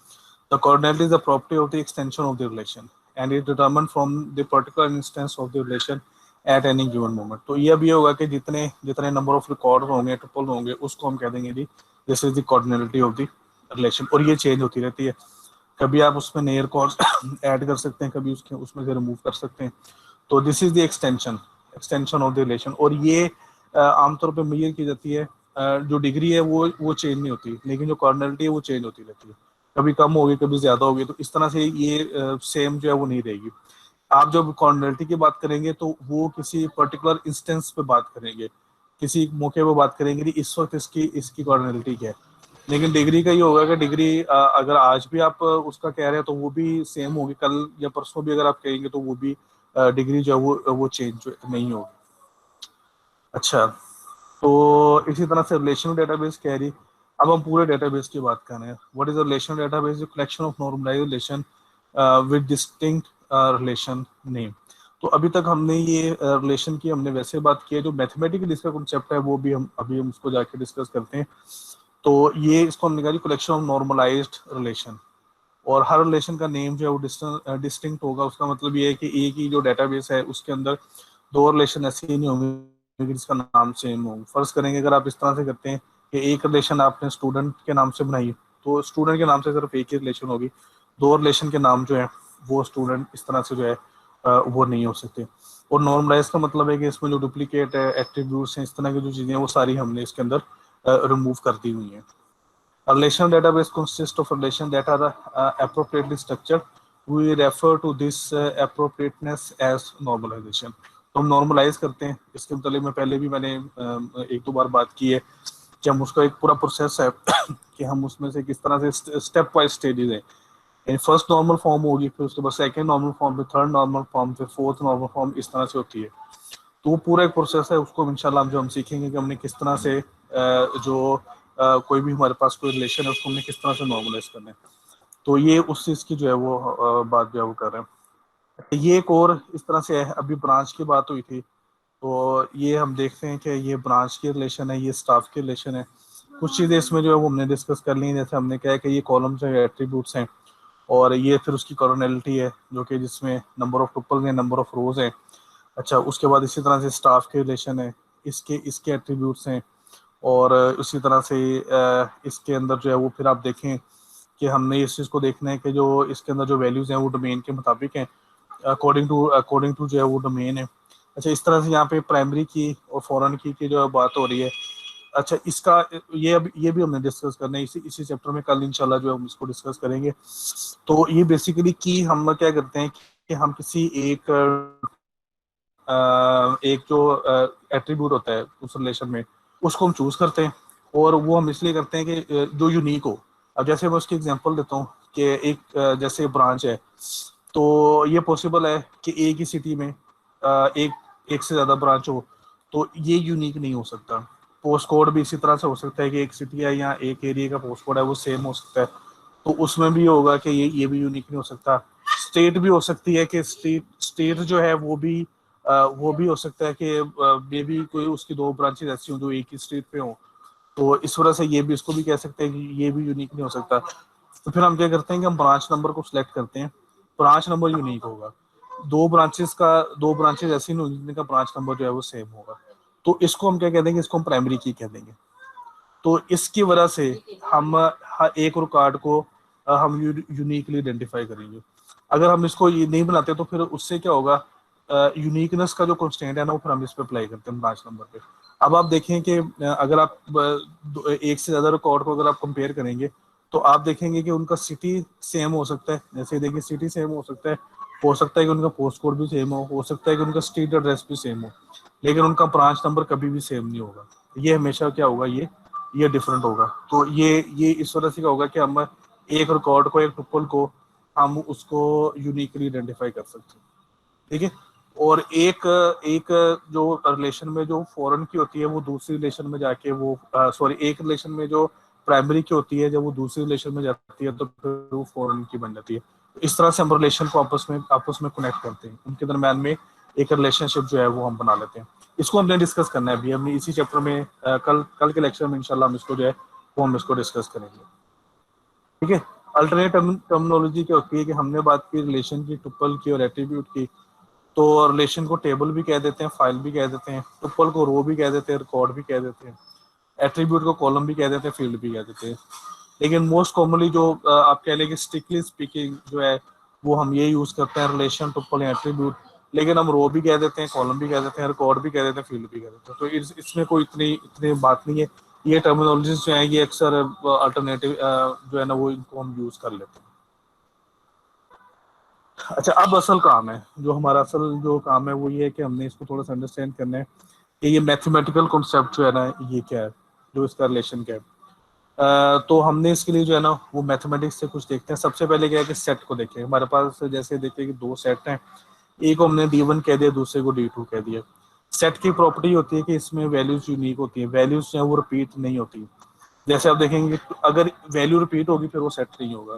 Speaker 1: The cardinality is the property of the extension of the relation and it determined from the particular instance of the relation at any given moment. तो ये भी होगा कि जितने जितने नंबर ऑफ रिकॉर्ड होंगे, टुपल होंगे, उसको हम कह देंगे जी this is the cardinality of the relation. और ये चेंज होती रहती है. कभी आप उसमें नए रिकॉर्ड्स ऐड कर सकते हैं, कभी उसमें से रिमूव कर सकते हैं. तो this is the extension of the relation. और ये आमतौर पे मेजर की जाती है. जो डिग्री है वो चेंज नहीं होती, लेकिन जो कॉर्डिनलिटी है वो चेंज होती रहती है. कभी कम होगी, कभी ज्यादा होगी. तो इस तरह से ये सेम जो है वो नहीं रहेगी. आप जब कॉर्डिनलिटी की बात करेंगे तो वो किसी पर्टिकुलर इंस्टेंस पे बात करेंगे, किसी मौके पे बात करेंगे कि इस वक्त इसकी कॉर्डिनलिटी क्या है. लेकिन डिग्री का ये होगा कि डिग्री अगर आज भी आप उसका कह रहे हैं तो वो भी सेम होगी, कल या परसों भी अगर आप कहेंगे तो वो भी डिग्री जो है वो चेंज नहीं होगी. अच्छा, तो इसी तरह से रिलेशनल डेटाबेस कह रही. अब हम पूरे डेटाबेस की बात कर रहे हैं. What is a relational database? Collection of normalised relation with distinct relation name. तो अभी तक हमने ये रिलेशन की हमने वैसे बात की है. जो मैथमेटिकली इसका कॉन्सेप्ट है वो भी हम उसको जाके डिस्कस करते हैं. तो ये इसको हमने कहा कलेक्शन ऑफ नॉर्मलाइज्ड रिलेशन. और हर रिलेशन का नेम जो है वो डिस्टिंक्ट होगा. उसका मतलब ये है कि एक ही जो डेटाबेस है उसके अंदर दो रिलेशन ऐसे ही नहीं होंगे जिसका नाम सेम हो. फर्ज करेंगे अगर आप इस तरह से करते हैं कि एक रिलेशन आपने स्टूडेंट के नाम से बनाई, तो स्टूडेंट के नाम से सिर्फ एक ही रिलेशन होगी. दो रिलेशन के नाम जो है वो स्टूडेंट इस तरह से जो है वो नहीं हो सकते. और नॉर्मलाइज का मतलब है कि इसमें जो डुप्लीकेट है, एट्रीब्यूट्स हैं, इस तरह की जो चीज़ें हैं वो सारी हमने इसके अंदर रिमूव कर दी हुई हैं. A relational database consists of relations that are appropriately structured. We refer to this appropriateness as normalization. तो हम नॉर्मलाइज करते हैं. इसके मतलब में पहले भी मैंने एक दो बार बात की है कि हम उसका एक पूरा प्रोसेस है कि हम उसमें से किस तरह से स्टेप वाइज स्टेजेस हैं. फर्स्ट नॉर्मल फॉर्म होगी, फिर उसके बाद सेकंड नॉर्मल फॉर्म, फिर थर्ड नॉर्मल फॉर्म, फिर फोर्थ नॉर्मल फॉर्म, इस तरह से होती है. तो वो पूरा एक प्रोसेस है. उसको इंशाल्लाह हम सीखेंगे कि हमने किस तरह से जो कोई भी हमारे पास कोई रिलेशन है उसको हमने किस तरह से नॉर्मलाइज करना है. तो ये उस चीज़ की जो है वो बात जो है वो कर रहे हैं. ये एक और इस तरह से है. अभी ब्रांच की बात हुई थी, तो ये हम देखते हैं कि ये ब्रांच की रिलेशन है, ये स्टाफ की रिलेशन है. कुछ चीज़ें इसमें जो है वो हमने डिस्कस कर ली. जैसे हमने कहा कि ये कॉलम्स है, एट्रीब्यूट्स हैं, और ये फिर उसकी कॉर्डिनलिटी है जो कि जिसमें नंबर ऑफ टुपल्स हैं, नंबर ऑफ रोज हैं. अच्छा, उसके बाद इसी तरह से स्टाफ के रिलेशन है, इसके एट्रीब्यूट्स हैं. और इसी तरह से इसके अंदर जो है वो फिर आप देखें कि हमने इस चीज़ को देखना है कि जो इसके अंदर जो वैल्यूज़ हैं वो डोमेन के मुताबिक हैं, अकॉर्डिंग टू जो है वो डोमेन है. अच्छा, इस तरह से यहाँ पे प्राइमरी की और फॉरेन की जो बात हो रही है. अच्छा, इसका ये भी हमने डिस्कस करना है इसी चैप्टर में. कल इंशाल्लाह जो हम इसको डिस्कस करेंगे. तो ये बेसिकली की हम क्या करते हैं कि हम किसी एक जो एट्रीब्यूट होता है उस रिलेशन में उसको हम चूज करते हैं. और वो हम इसलिए करते हैं कि जो यूनिक हो. अब जैसे मैं उसकी एग्जांपल देता हूँ कि एक जैसे ब्रांच है, तो ये पॉसिबल है कि एक ही सिटी में एक से ज़्यादा ब्रांच हो, तो ये यूनिक नहीं हो सकता. पोस्ट कोड भी इसी तरह से हो सकता है कि एक सिटी है या एक एरिया का पोस्ट कोड है वो सेम हो सकता है, तो उसमें भी होगा कि ये भी यूनिक नहीं हो सकता. स्टेट भी हो सकती है कि स्टेट जो है वो भी हो सकता है कि मे भी कोई उसकी दो ब्रांचेज ऐसी हों जो एक ही स्टेट पे हों. तो इस वजह से ये भी इसको भी कह सकते हैं कि ये भी यूनिक नहीं हो सकता. तो फिर हम क्या करते हैं कि हम ब्रांच नंबर को सिलेक्ट करते हैं. ब्रांच नंबर यूनिक होगा. दो ब्रांचेज ऐसी नहीं होंगी जिनका ब्रांच नंबर जो है वो सेम होगा. तो इसको हम क्या कह देंगे, इसको हम प्राइमरी की कह देंगे. तो इसकी वजह से हम एक रिकॉर्ड को हम यूनिकली आइडेंटिफाई करेंगे। अगर हम इसको ये नहीं बनाते तो फिर उससे क्या होगा, यूनिकनेस का जो कंस्ट्रेंट है ना वो फिर हम इस पे अप्लाई करते हैं ब्रांच नंबर पे। अब आप देखें कि अगर आप एक से ज्यादा रिकॉर्ड को अगर आप कंपेयर करेंगे तो आप देखेंगे कि उनका सिटी सेम हो सकता है। जैसे देखिए सिटी सेम हो सकता है कि उनका पोस्ट कोड भी सेम हो सकता है कि उनका स्ट्रीट एड्रेस भी सेम हो, लेकिन उनका ब्रांच नंबर कभी भी सेम नहीं होगा। ये हमेशा क्या होगा, ये डिफरेंट होगा। तो ये इस वजह से क्या होगा कि हम एक रिकॉर्ड को, एक टुपल को हम उसको यूनिकली आइडेंटिफाई कर सकते हैं, ठीक है। और एक एक जो रिलेशन में जो फॉरेन की होती है वो दूसरी रिलेशन में जाके वो सॉरी, एक रिलेशन में जो प्राइमरी की होती है जब वो दूसरी रिलेशन में जाती है तो फिर वो फॉरेन की बन जाती है। इस तरह से हम रिलेशन को आपस में कनेक्ट करते हैं, उनके दरम्यान में एक रिलेशनशिप जो है वो हम बना लेते हैं। इसको हमने डिस्कस करना है अभी हमने इसी चैप्टर में, कल के लेक्चर में इंशाल्लाह हम इसको जो है वो हम इसको डिस्कस करेंगे, ठीक है। अल्टरनेट टर्मिनोलॉजी क्या होती है कि हमने बात की रिलेशन की, टुपल की और एट्रीब्यूट की। तो रिलेशन को टेबल भी कह देते हैं, फाइल भी कह देते हैं, टुपल को रो भी कह देते हैं, रिकॉर्ड भी कह देते हैं, एट्रीब्यूट को कॉलम भी कह देते हैं, फील्ड भी कह देते हैं। लेकिन मोस्ट कॉमनली जो आप कह लेंगे स्ट्रिक्टली स्पीकिंग जो है वो हम ये यूज करते हैं रिलेशन, टुपल या एट्रीब्यूट। लेकिन हम रो भी कह देते हैं, कॉलम भी कह देते हैं, रिकॉर्ड भी कह देते हैं, फील्ड भी कह देते हैं। तो इसमें कोई इतनी इतनी बात नहीं है। ये टर्मिनोलॉजीज जो है ये अक्सर अल्टरनेटिव जो है ना वो इनको हम यूज कर लेते हैं। अच्छा, अब असल काम है, जो हमारा असल जो काम है वो ये है कि हमने इसको थोड़ा सा अंडरस्टैंड करना है कि ये मैथमेटिकल कॉन्सेप्ट जो है ना ये क्या है, जो इसका रिलेशन क्या है। तो हमने इसके लिए जो है ना वो मैथमेटिक्स से कुछ देखते हैं। सबसे पहले क्या है कि सेट को देखें। हमारे पास जैसे देखिए कि दो सेट हैं, एक को हमने D1 कह दिया, दूसरे को D2 कह दिया। सेट की प्रॉपर्टी होती है कि इसमें वैल्यूज यूनिक होती है, वैल्यूज जो है वो रिपीट नहीं होती। जैसे आप देखेंगे अगर वैल्यू रिपीट होगी फिर वो सेट नहीं होगा।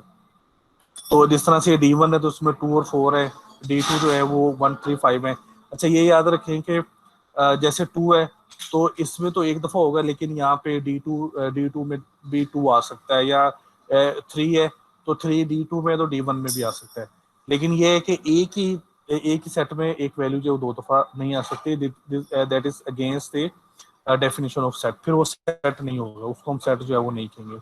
Speaker 1: तो जिस तरह से D1 है तो उसमें 2 और 4 है, D2 जो है वो 1 3 5 है। अच्छा, ये याद रखें कि जैसे 2 है तो इसमें तो एक दफा होगा, लेकिन यहाँ पे D2 में भी 2 आ सकता है, या 3 है तो 3 D2 में तो D1 में भी आ सकता है। लेकिन ये है कि एक ही सेट में एक वैल्यू जो दो दफा नहीं आ सकती, that is against the definition of set. फिर वो सेट नहीं होगा, उसको हम सेट जो है वो नहीं कहेंगे।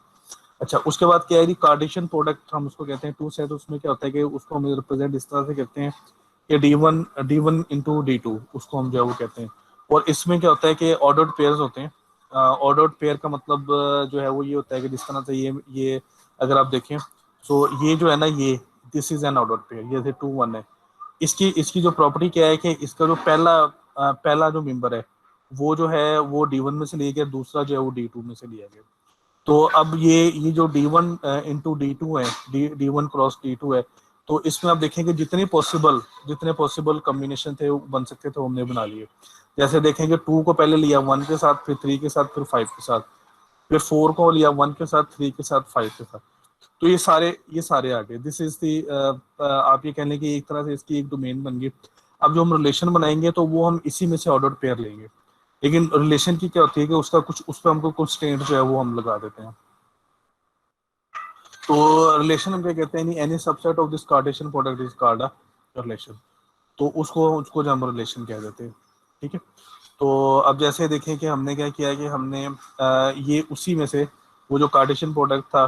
Speaker 1: अच्छा, उसके बाद क्या है, कार्टेशियन प्रोडक्ट हम उसको कहते हैं टू सेट। उसमें क्या होता है कि उसको हम रिप्रेजेंट इस तरह से करते हैं कि D1 इंटू D2 उसको हम जो है वो कहते हैं। और इसमें क्या होता है कि ऑर्डर्ड पेयर्स होते हैं। ऑर्डर्ड पेयर का मतलब जो है वो ये होता है कि जिस तरह से ये अगर आप देखें तो ये जो है ना ये this is an ordered pair, ये 2 1 है। इसकी इसकी जो प्रॉपर्टी क्या है कि इसका जो पहला जो मेंबर है वो जो है वो D1 में से लिया गया, दूसरा जो है वो D2 में से लिया गया। तो अब ये जो D1 इंटू D2 है, D1 क्रॉस D2 है, तो इसमें आप देखेंगे जितने पॉसिबल कॉम्बिनेशन थे वो बन सकते थे वो हमने बना लिए। जैसे देखेंगे 2 को पहले लिया 1 के साथ, फिर 3 के साथ, फिर 5 के साथ, फिर 4 को लिया 1 के साथ, 3 के साथ, 5 के साथ। तो ये सारे आ गए। दिस इज दी आप ये कह लें कि एक तरह से इसकी एक डोमेन बन गई। अब जो हम रिलेशन बनाएंगे तो वो हम इसी में से ऑर्डर पेयर लेंगे। लेकिन रिलेशन की क्या होती है कि उसका कुछ उस पर हमको कुछ स्टेट जो है वो हम लगा देते हैं। तो रिलेशन हम क्या कहते हैं, any subset of this Cartesian product is called a relation. तो उसको उसको जो हम रिलेशन कह देते हैं, ठीक है। तो अब जैसे देखें कि हमने क्या किया है कि हमने ये उसी में से वो जो कार्टेशियन प्रोडक्ट था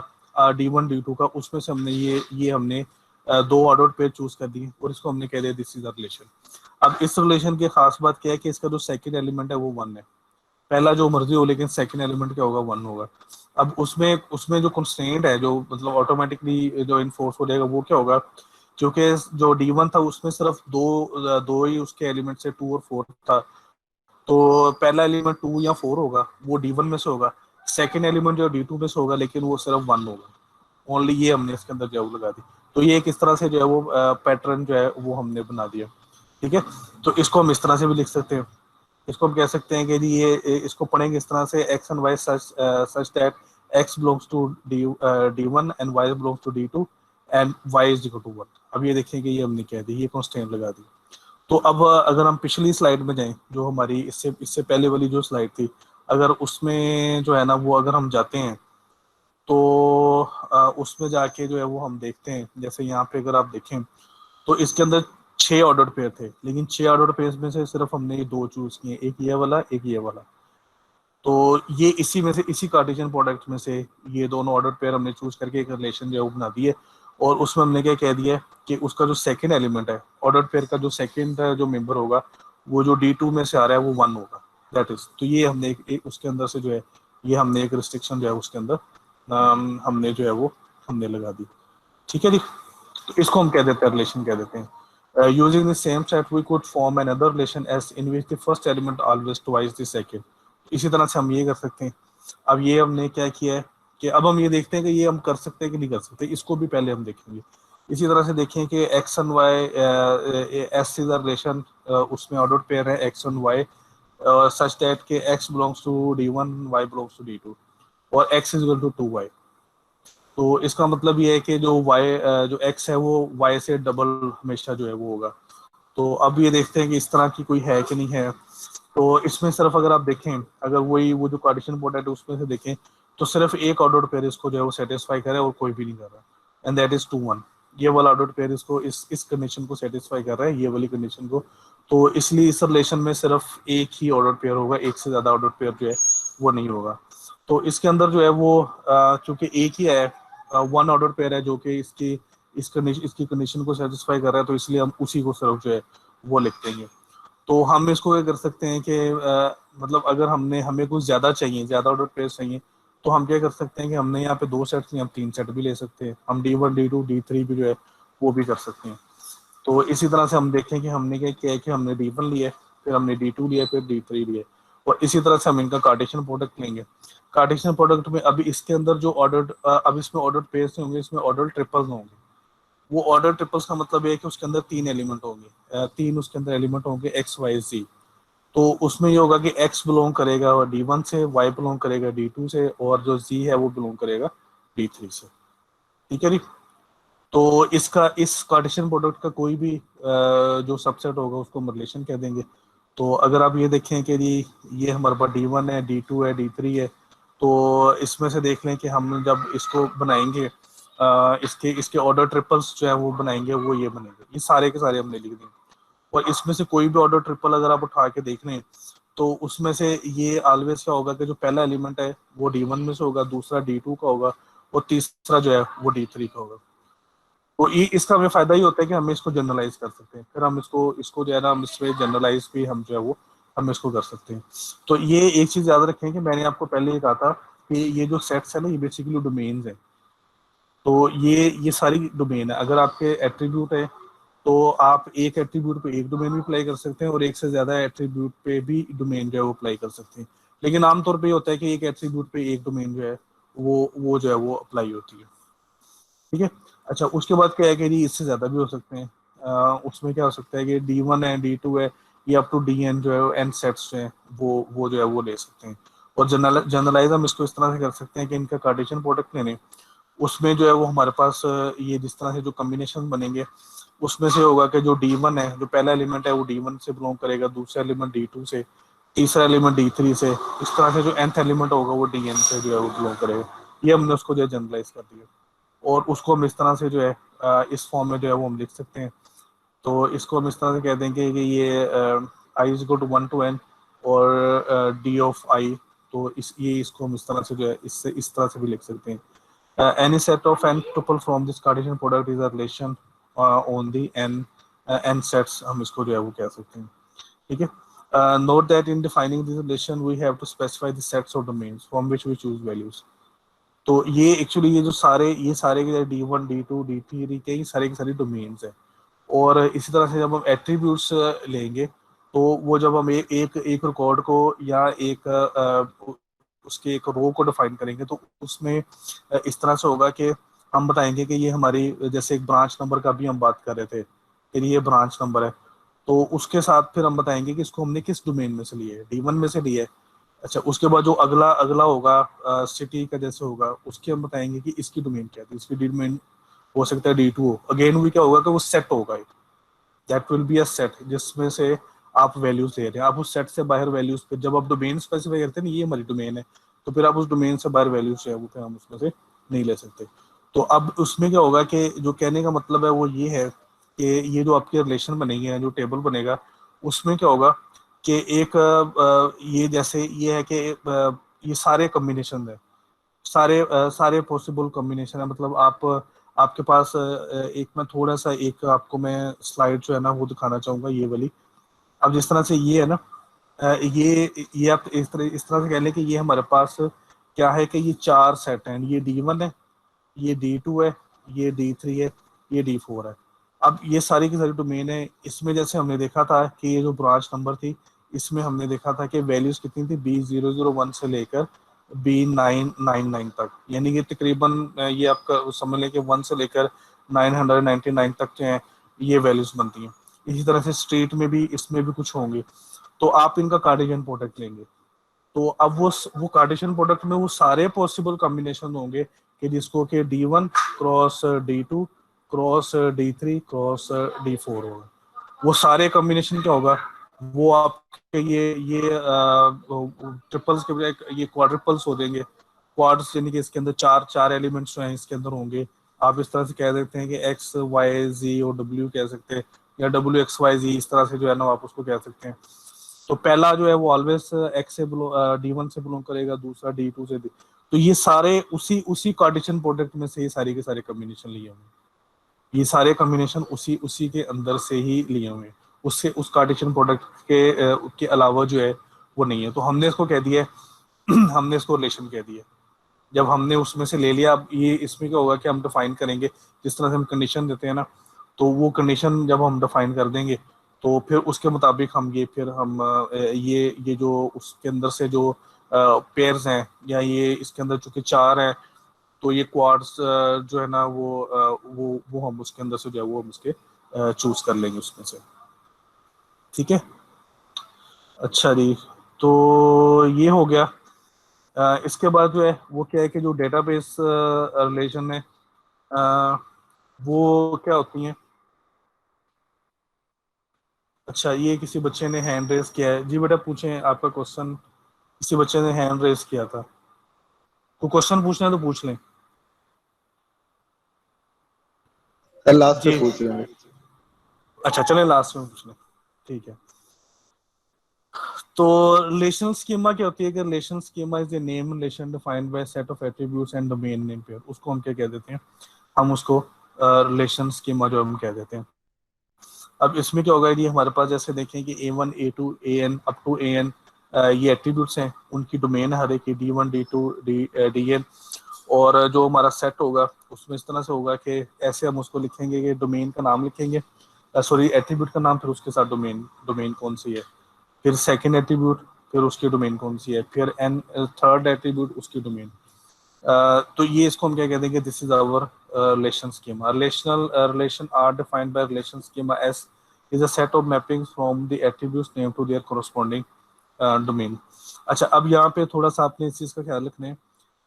Speaker 1: D1 D2 का, उसमें से हमने ये हमने दो ऑर्डर पेयर चूज कर दिए और इसको हमने कह दिया दिस इज अ रिलेशन। अब इस रिलेशन की खास बात क्या है कि इसका जो सेकंड एलिमेंट है वो 1 है। पहला जो मर्जी हो लेकिन सेकंड एलिमेंट क्या होगा, 1 होगा। अब उसमें उसमें जो कंस्ट्रेंट है जो मतलब ऑटोमेटिकली जो इन्फोर्स हो जाएगा वो क्या होगा, क्योंकि जो D1 था उसमें सिर्फ दो ही उसके एलिमेंट से 2 और 4 था। तो पहला एलिमेंट 2 या 4 होगा वो D1 में से होगा, सेकंड एलिमेंट जो D2 में से होगा लेकिन वो सिर्फ 1 होगा। ओनली ये हमने इसके अंदर जो लगा दी। तो ये एक इस तरह से जो है वो पैटर्न जो है वो हमने बना दिया, ठीक है। तो इसको हम इस तरह से भी लिख सकते हैं। इसको हम कह सकते हैं कि जी ये इसको पढ़ेंगे इस तरह से x and y such that x belongs to D1 and y belongs to D2 and y is equal to 1। अब ये देखिए कि ये हमने कह दी, ये कॉन्स्टेंट लगा दी। तो अब अगर हम पिछली स्लाइड में जाएं, जो हमारी इससे इससे पहले वाली जो स्लाइड थी, अगर उसमें जो है ना वो अगर हम जाते हैं तो उसमें जाके जो है वो हम देखते हैं। जैसे यहाँ पे अगर आप देखें तो इसके अंदर 6 ऑर्डर पेयर थे, लेकिन 6 ऑर्डर पेयर में से सिर्फ हमने ये 2 चूज किए, एक ये वाला एक ये वाला। तो ये इसी में से, इसी कार्टेशियन प्रोडक्ट में से ये दोनों ऑर्डर पेयर हमने चूज करके एक रिलेशन जो है वो बना दी है। और उसमें हमने क्या कह दिया है कि उसका जो सेकंड एलिमेंट है ऑर्डर पेयर का, जो सेकंड जो मेंबर होगा वो जो D2 में से आ रहा है वो 1 होगा, दैट इज। तो ये हमने एक उसके अंदर से जो है, ये हमने एक रिस्ट्रिक्शन जो है उसके अंदर हमने जो है वो हमने लगा दी। ठीक है जी। तो इसको हम कह देते हैं रिलेशन कह देते हैं। Using the same set we could form another relation S in which the first element always twice the second. इसी तरह से हम ये कर सकते हैं। अब ये हमने क्या किया है कि अब हम ये देखते हैं कि ये हम कर सकते हैं कि नहीं कर सकते, इसको भी पहले हम देखेंगे। इसी तरह से देखें कि x and y, S is a relation, उसमें ऑर्डर पेयर है x and y, such that के x belongs to D1, y belongs to D2 और x is equal to 2y। तो इसका मतलब ये है कि जो y, जो x है वो y से डबल हमेशा जो है वो होगा। तो अब ये देखते हैं कि इस तरह की कोई है कि नहीं है। तो इसमें सिर्फ अगर आप देखें, अगर वही वो जो कार्टेशियन प्रोडक्ट है उसमें से देखें तो सिर्फ एक ऑर्डर पेयर इसको जो है वो सेटिस्फाई करे और कोई भी नहीं कर रहा, एंड दैट इज 2 1। ये वाला ऑर्डर पेयर इसको इस कंडीशन को सेटिस्फाई कर रहा है, ये वाली कंडीशन को। तो इसलिए इस रिलेशन में सिर्फ एक ही ऑर्डर पेयर होगा, एक से ज्यादा ऑर्डर पेयर जो है वो नहीं होगा। तो इसके अंदर जो है वो चूंकि एक ही है, 1 ऑर्डर पेयर है जो कि इसकी कंडीशन को सेटिस्फाई कर रहा है, तो इसलिए हम उसी को सिर्फ जो है वो लिख देंगे। तो हम इसको क्या कर सकते हैं कि मतलब अगर हमें कुछ ज्यादा चाहिए, ज्यादा ऑर्डर पेयर चाहिए, तो हम क्या कर सकते हैं कि हमने यहाँ पे 2 सेट नहीं, हम 3 सेट भी ले सकते हैं। हम D1, D2, D3 भी जो है वो भी कर सकते हैं। तो इसी तरह से हम देखें कि हमने क्या किया है कि हमने D1 लिया, फिर हमने D2 लिया, फिर D3 लिया, और इसी तरह से हम इनका कार्टेशियन प्रोडक्ट लेंगे। कार्टेशियन प्रोडक्ट में अभी इसके अंदर जो ऑर्डर, अब इसमें ऑर्डर पेयर्स नहीं होंगे, इसमें ऑर्डर ट्रिपल्स होंगे। वो ऑर्डर ट्रिपल्स का मतलब ये है कि उसके अंदर 3 एलिमेंट होंगे, 3 उसके अंदर एलिमेंट होंगे एक्स वाई जी। तो उसमें ये होगा कि एक्स बिलोंग करेगा D1 से, वाई बिलोंग करेगा D2 से, और जो जी है वो बिलोंग करेगा D3 से। ठीक है जी। तो इसका, इस कार्टेशियन प्रोडक्ट का कोई भी जो सबसेट होगा उसको हम रिलेशन कह देंगे। तो अगर आप ये देखें कि जी ये हमारे पास D1 है, D2 है, D3 है, तो इसमें से देख लें कि हम जब इसको बनाएंगे, इसके इसके ऑर्डर ट्रिपल्स जो है वो बनाएंगे, वो ये बनेंगे, ये सारे के सारे हमने लिख दिए। और इसमें से कोई भी ऑर्डर ट्रिपल अगर आप उठा के देख लें तो उसमें से ये ऑलवेज क्या होगा कि जो पहला एलिमेंट है वो D1 में से होगा, दूसरा D2 का होगा, और तीसरा जो है वो D3 का होगा। तो ये इसका हमें फायदा ही होता है कि हम इसको जनरलाइज कर सकते हैं, फिर हम इसको इसको जो है ना, हम इसमें जनरलाइज भी हम जो है वो हम इसको कर सकते हैं। तो ये एक चीज याद रखें कि मैंने आपको पहले ही कहा था कि ये जो सेट्स है ना, ये बेसिकली डोमेन्स है। तो ये सारी डोमेन है। अगर आपके एट्रीब्यूट है तो आप एक एट्रीब्यूट पे एक डोमेन भी अप्लाई कर सकते हैं और एक से ज्यादा एट्रीब्यूट पे भी डोमेन जो है वो अप्लाई कर सकते हैं। लेकिन आमतौर पे ये होता है कि एक एट्रीब्यूट पे एक डोमेन जो है वो जो है वो अप्लाई होती है। ठीक है। अच्छा, उसके बाद क्या है कि जी इससे ज्यादा भी हो सकते हैं। उसमें क्या हो सकता है कि D1 है, D2 है, ये अप टू DN जो है एन सेट्स जो है वो जो है वो ले सकते हैं। और जनरलाइज हम इसको इस तरह से कर सकते हैं कि इनका कार्टेशियन प्रोडक्ट लेने, उसमें जो है वो हमारे पास ये जिस तरह से जो कॉम्बिनेशन बनेंगे उसमें से होगा कि जो D1 है, जो पहला एलिमेंट है वो D1 से बिलोंग करेगा, दूसरा एलिमेंट D2 से, तीसरा एलिमेंट D3 से, इस तरह से जो nth एलिमेंट होगा वो DN से जो है वो बिलोंग करेगा। ये हमने उसको जो है जनरलाइज कर दिया, और उसको हम इस तरह से जो है इस फॉर्म में जो है वो हम लिख सकते हैं। तो इसको हम इस तरह से कह देंगे कि ये I is equal to 1 to n और D ऑफ I। तो ये इसको हम इस तरह से जो है इससे इस तरह से भी लिख सकते हैं। Any set of n tuple from this Cartesian product is a relation on the n sets, हम इसको जो है वो कह सकते हैं। ठीक है। Note that in defining this relation we have to specify the sets of domains from which we choose values। तो ये एक्चुअली ये सारे के D1, D2, D3 के सारे डोमेन्स हैं। और इसी तरह से जब हम एट्रीब्यूट्स लेंगे तो वो जब हम एक रिकॉर्ड को या उसके एक रो को डिफाइन करेंगे तो उसमें इस तरह से होगा कि हम बताएंगे कि ये हमारी, जैसे एक ब्रांच नंबर का भी हम बात कर रहे थे, फिर ये ब्रांच नंबर है, तो उसके साथ फिर हम बताएंगे कि इसको हमने किस डोमेन में से लिया है, D1 में से लिया है। अच्छा, उसके बाद जो अगला अगला होगा सिटी का जैसे होगा, उसके हम बताएंगे कि इसकी डोमेन क्या थी, इसकी डोमेन हो सकता है D2 हो। अगेन भी क्या होगा कि वो सेट होगा, that will be a set जिसमें से आप वैल्यूज ले रहे हैं। आप उस सेट से बाहर वैल्यूज पे जब आप डोमेन स्पेसिफाई करते हैं ना, ये हमारी डोमेन है, तो फिर आप उस डोमेन से बाहर वैल्यूज जो है वो फिर हम उसमें से नहीं ले सकते। तो अब उसमें क्या होगा कि जो कहने का मतलब है वो ये है कि ये जो आपके रिलेशन बनेंगे, जो टेबल बनेगा, उसमें क्या होगा कि एक ये जैसे ये है कि ये सारे कॉम्बिनेशन है, सारे पॉसिबल कॉम्बिनेशन है। मतलब आप आपके पास एक मैं थोड़ा सा एक आपको मैं स्लाइड जो है ना वो दिखाना चाहूंगा, ये वाली। अब जिस तरह से ये है ना, ये आप इस तरह से कह लें कि ये हमारे पास क्या है कि ये चार सेट हैं। ये D1 है, ये D2 है, ये D3 है, ये D4 है। अब ये सारी की सारी डोमेन है। इसमें जैसे हमने देखा था कि ये जो ब्रांच नंबर थी, इसमें हमने देखा था कि वैल्यूज कितनी थी, B001 से लेकर B999 तक, यानी कि तकरीबन ये आपका समझ लें कि 1 से लेकर 999 तक जो है ये वैल्यूज बनती हैं। इसी तरह से स्ट्रीट में भी इसमें भी कुछ होंगे। तो आप इनका कार्टेशियन प्रोडक्ट लेंगे, तो अब वो कार्टेशियन प्रोडक्ट में वो सारे पॉसिबल कॉम्बिनेशन होंगे कि जिसको कि D1 cross D2 cross D3 cross D4 होगा। वो सारे कॉम्बिनेशन क्या होगा, वो आपके ये ट्रिपल्स के बजाय ये क्वाड्रिपल्स हो जाएंगे। क्वाड्स यानी कि इसके अंदर चार चार एलिमेंट्स जो हैं इसके अंदर होंगे। आप इस तरह से कह सकते हैं कि एक्स वाई जी और डब्ल्यू कह सकते हैं, या डब्ल्यू एक्स वाई जी, इस तरह से जो है ना आप उसको कह सकते हैं। तो पहला जो है वो ऑलवेज एक्स से D1 से बिलोंग करेगा, दूसरा D2 से तो ये सारे उसी उसी कार्टेशियन प्रोडक्ट में से ये सारे के सारे कॉम्बिनेशन लिए हुए, ये सारे कॉम्बिनेशन उसी उसी के अंदर से ही लिए हुए हैं। उससे उस कार्टेशियन प्रोडक्ट के अलावा जो है वो नहीं है। तो हमने इसको कह दिया हमने इसको रिलेशन कह दिया। जब हमने उसमें से ले लिया, अब ये इसमें क्या होगा कि हम डिफाइन करेंगे, जिस तरह से हम कंडीशन देते हैं ना, तो वो कंडीशन जब हम डिफाइन कर देंगे तो फिर उसके मुताबिक हम ये जो उसके अंदर से जो पेयर्स हैं, या ये इसके अंदर चूंकि चार हैं, तो ये क्वाड्स जो है ना वो हम उसके अंदर से जो है वो हम उसके चूज कर लेंगे उसमें से। ठीक है, अच्छा जी। तो ये हो गया। इसके बाद जो है वो क्या है कि जो डेटाबेस रिलेशन है वो क्या होती हैं। अच्छा, ये किसी बच्चे ने हैंड रेस किया है जी, बेटा पूछें आपका क्वेश्चन। किसी बच्चे ने हैंड रेस किया था, तो क्वेश्चन पूछना है तो पूछ लें।
Speaker 3: लास्ट
Speaker 1: जी,
Speaker 3: में पूछ लेंगे।
Speaker 1: अच्छा चलें लास्ट में पूछ लें, ठीक है। तो रिलेशन स्कीमा क्या होती है कि relation schema is a name relation defined by set of attributes and the main name pair. उसको हम क्या कह देते हैं, हम उसको रिलेशन स्कीमा जो हम कह देते हैं। अब इसमें क्या होगा, ये हमारे पास जैसे देखें कि A1 A2 AN up to AN ये एट्रीब्यूट्स हैं, उनकी डोमेन है हर एक की D1 D2 DN। और जो हमारा सेट होगा उसमें इस तरह से होगा कि ऐसे हम उसको लिखेंगे कि डोमेन का नाम लिखेंगे, सॉरी एट्रीब्यूट का नाम, फिर उसके साथ डोमेन डोमेन कौन सी है, फिर सेकंड एट्रीब्यूट, फिर उसकी डोमेन कौन सी है, फिर एन थर्ड एट्रीब्यूट उसकी डोमेन। तो ये इसको हम क्या कहते हैं कि this is our relation schema. relation are defined by relation schema as is a set of mappings from the attributes named to their corresponding domain। अच्छा, अब यहाँ पे थोड़ा सा आपने इस चीज़ का ख्याल रखना है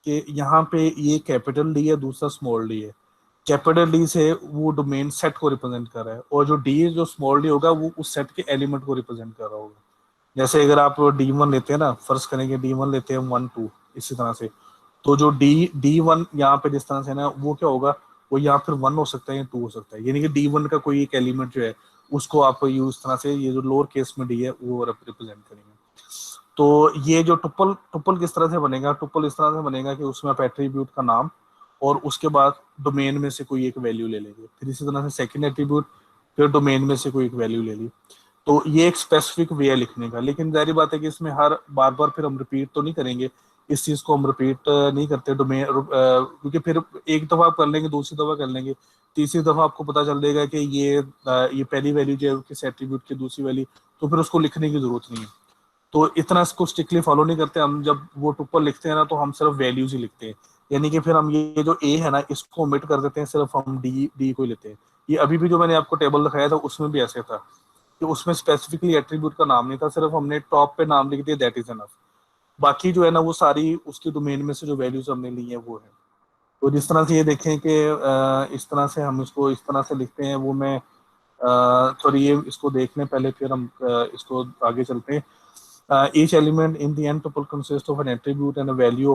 Speaker 1: कि यहाँ पे ये कैपिटल डी है, दूसरा स्मॉल डी है। कैपिटल डी से वो डोमेन सेट को रिप्रेजेंट कर रहा है, और जो डी जो स्मॉल डी होगा वो उस सेट के एलिमेंट को रिप्रेजेंट कर रहा होगा। जैसे अगर आप D1 लेते हैं ना, फर्ज करेंगे D1 लेते हैं 1 2, इसी तरह से। तो जो D1 यहाँ पे जिस तरह से ना वो क्या होगा, वो यहाँ फिर 1 हो सकता है या 2 हो सकता है, यानी कि D1 का कोई एक एलिमेंट जो है उसको आप यूज तरह से ये जो लोअर केस में डी है वो रिप्रेजेंट करेंगे। तो ये जो टुपल टुपल किस तरह से बनेगा, टुपल इस तरह से बनेगा कि उसमें आप एट्रीब्यूट का नाम और उसके बाद डोमेन में से कोई एक वैल्यू ले लेंगे, फिर इसी तरह से सेकंड एट्रीब्यूट, फिर डोमेन में से कोई एक वैल्यू ले ली। तो ये एक स्पेसिफिक वे है लिखने का, लेकिन जारी बात है कि इसमें हर बार बार फिर हम रिपीट तो नहीं करेंगे, इस चीज़ को हम रिपीट नहीं करते डोमेन, क्योंकि फिर एक दफ़ा आप कर लेंगे, दूसरी दफ़ा कर लेंगे, तीसरी दफ़ा आपको पता चल जाएगा कि ये पहली वैल्यू जो है किस एट्रीब्यूट की दूसरी वैल्यू, तो फिर उसको लिखने की ज़रूरत नहीं है। तो इतना इसको स्ट्रिक्टली फॉलो नहीं करते हम। जब वो टुपल लिखते हैं ना तो हम सिर्फ वैल्यूज ही लिखते हैं, यानी कि फिर हम ये जो ए है ना इसको ओमिट कर देते हैं, सिर्फ हम डी को ही लेते हैं। ये अभी भी जो मैंने आपको टेबल दिखाया था उसमें भी ऐसे था कि उसमें स्पेसिफिकली एट्रीब्यूट का नाम नहीं था, सिर्फ हमने टॉप पे नाम लिख दिया, दैट इज एनफ। बाकी जो है ना वो सारी उसकी डोमेन में से जो वैल्यूज हमने ली है वो है। तो जिस तरह से ये देखें कि इस तरह से हम इसको इस तरह से लिखते हैं, वो मैं सॉरी ये इसको देख लें पहले, फिर हम इसको आगे चलते हैं। Each element in the n tuple consists of an attribute and a value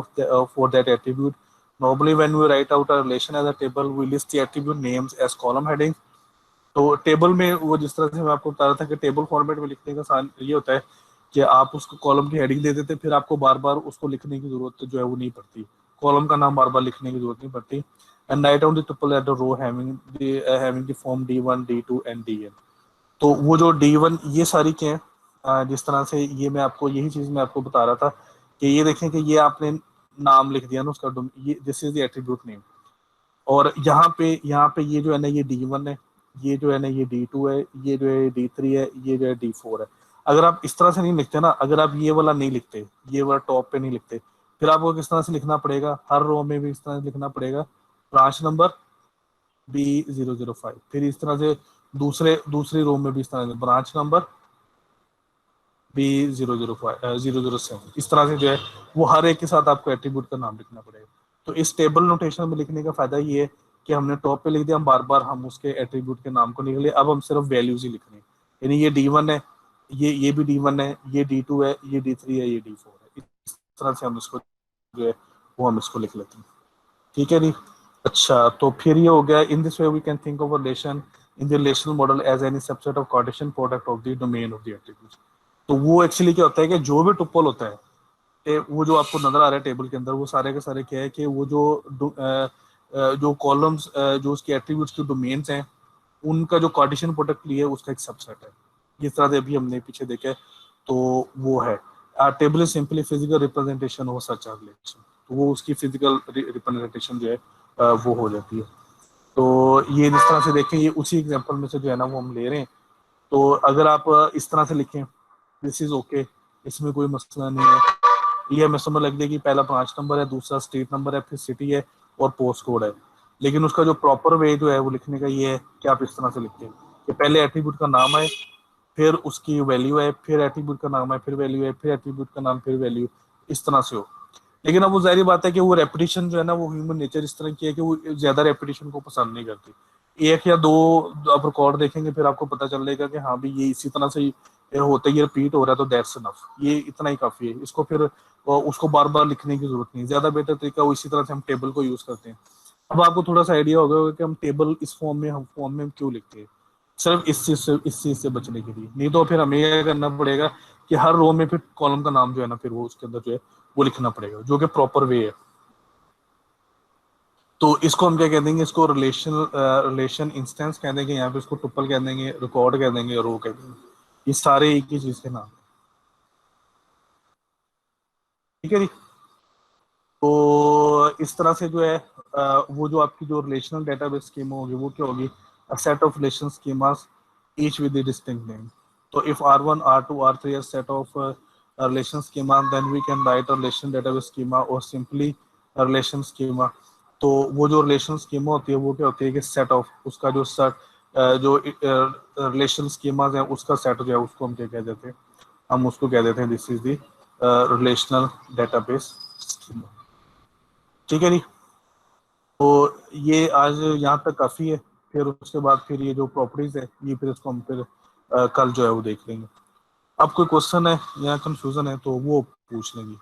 Speaker 1: for that attribute. Normally, when we write out a relation as a table, we list the attribute names as column headings. तो table में वो जिस तरह से मैं आपको बता रहा था कि टेबल फॉर्मेट में लिखने का ये होता है कि आप उसको कॉलम की हेडिंग दे देते, फिर आपको बार बार उसको लिखने की जरूरत जो है वो नहीं पड़ती, कॉलम का नाम बार बार लिखने की जरूरत नहीं पड़ती। And write down the triple at the row having the form D1 D2 and Dn। तो वो जो D1 ये सारी क्या है, जिस तरह से ये मैं आपको यही चीज मैं आपको बता रहा था कि ये देखें कि ये आपने नाम लिख दिया ना उसका, ये this is the attribute name. और यहाँ पे ये जो है ना ये D1 है, ये जो है ना ये D2 है, ये जो है D3 है, ये जो है D4 है। अगर आप इस तरह से नहीं लिखते ना, अगर आप ये वाला नहीं लिखते, ये वाला टॉप पे नहीं लिखते, फिर आपको किस तरह से लिखना पड़ेगा, हर रो में भी इस तरह से लिखना पड़ेगा ब्रांच नंबर B005। फिर इस तरह से दूसरी रो में भी इस तरह से ब्रांच नंबर B007। इस तरह से जो है वो हर एक के साथ आपको एट्रीब्यूट का नाम लिखना पड़ेगा। तो इस टेबल नोटेशन में लिखने का फायदा ये है कि हमने टॉप पे लिख दिया, हम बार बार हम उसके एट्रीब्यूट के नाम को लिख लिए, अब हम सिर्फ वैल्यूज ही लिख रहे हैं। यानी ये D1 है, ये भी D1 है, ये D2 है, ये D3 है, ये D4 है। इस तरह से हम इसको जो है वो हम इसको लिख लेते हैं। ठीक है जी। अच्छा, तो फिर ये हो गया, in this way we can think of relation in the relational model as any subset of Cartesian product of the domain of the attribute. तो वो एक्चुअली क्या होता है कि जो भी टुपल होता है, वो जो आपको नजर आ रहा है टेबल के अंदर, वो सारे के सारे क्या है कि वो जो कॉलम्स जो उसके एट्रीब्यूट्स के डोमेन्स हैं, उनका जो कार्टेशियन प्रोडक्ट लिया है उसका एक सबसेट है। जिस तरह से अभी हमने पीछे देखे तो वो है table is simply physical representation of such relation. तो वो उसकी फिजिकल रिप्रेजेंटेशन जो है वो हो जाती है। तो ये जिस तरह से देखें, ये उसी एग्जांपल में से जो है ना वो हम ले रहे हैं। तो अगर आप इस तरह से लिखें, दिस इज ओके, इसमें कोई मसला नहीं है, ये हमें समझ लग जाएगी पहला ब्रांच नंबर है, दूसरा स्ट्रीट नंबर है, फिर सिटी है और पोस्ट कोड है। लेकिन उसका जो प्रॉपर वे जो है वो लिखने का ये है कि आप इस तरह से लिखते हैं कि पहले एट्रीब्यूट का नाम है, फिर उसकी वैल्यू है, फिर एट्रीब्यूट का नाम है, फिर वैल्यू है, फिर एट्रीब्यूट का नाम, फिर वैल्यू, इस तरह से हो। लेकिन अब वो जाहिर बात है कि वो रेपिटेशन जो है ना, वो ह्यूमन नेचर इस तरह की है कि वो ज्यादा रेपिटेशन को पसंद नहीं करती। एक या दो आप रिकॉर्ड देखेंगे फिर आपको पता चल जाएगा कि हाँ भी ये इसी तरह से होता है, ये रिपीट हो रहा है, तो दैट्स इनफ, ये इतना ही काफी है। इसको फिर उसको बार बार लिखने की जरूरत नहीं, ज्यादा बेहतर तरीका वो इसी तरह से हम टेबल को यूज करते हैं। अब आपको थोड़ा सा आइडिया होगा कि हम टेबल इस फॉर्म में हम क्यों लिखते हैं, सिर्फ इस चीज से बचने के लिए। नहीं तो फिर हमें यह करना पड़ेगा कि हर रो में फिर कॉलम का नाम जो है ना फिर वो उसके अंदर जो है वो लिखना पड़ेगा, जो कि प्रॉपर वे है। तो इसको हम क्या कह देंगे, इसको रिलेशन इंस्टेंस कह देंगे, यहाँ पे इसको टुपल कह देंगे, रिकॉर्ड कह देंगे, रो कह देंगे। ये सारे एक ही चीज के नाम। ठीक है जी। तो इस तरह से जो है वो जो आपकी जो रिलेशनल डेटाबेस स्कीमा होगी वो क्या होगी, a set of relation schemas each with a distinct name. So if R1, R2, R3 are set of relation schema, then we can write a relation database schema or simply a relation schema. तो वो जो relation schema होती है वो क्या होती है कि सेट ऑफ उसका जो सेट जो रिलेशन स्कीमास है उसका सेट जो है उसको हम क्या कह देते हैं, हम उसको कह देते हैं this is the relational database schema. ठीक है जी। तो ये आज यहाँ तक काफ़ी है, फिर उसके बाद फिर ये जो प्रॉपर्टीज है ये फिर इसको हम फिर कल जो है वो देख लेंगे। अब कोई क्वेश्चन है या कंफ्यूजन है तो वो पूछ लेंगे।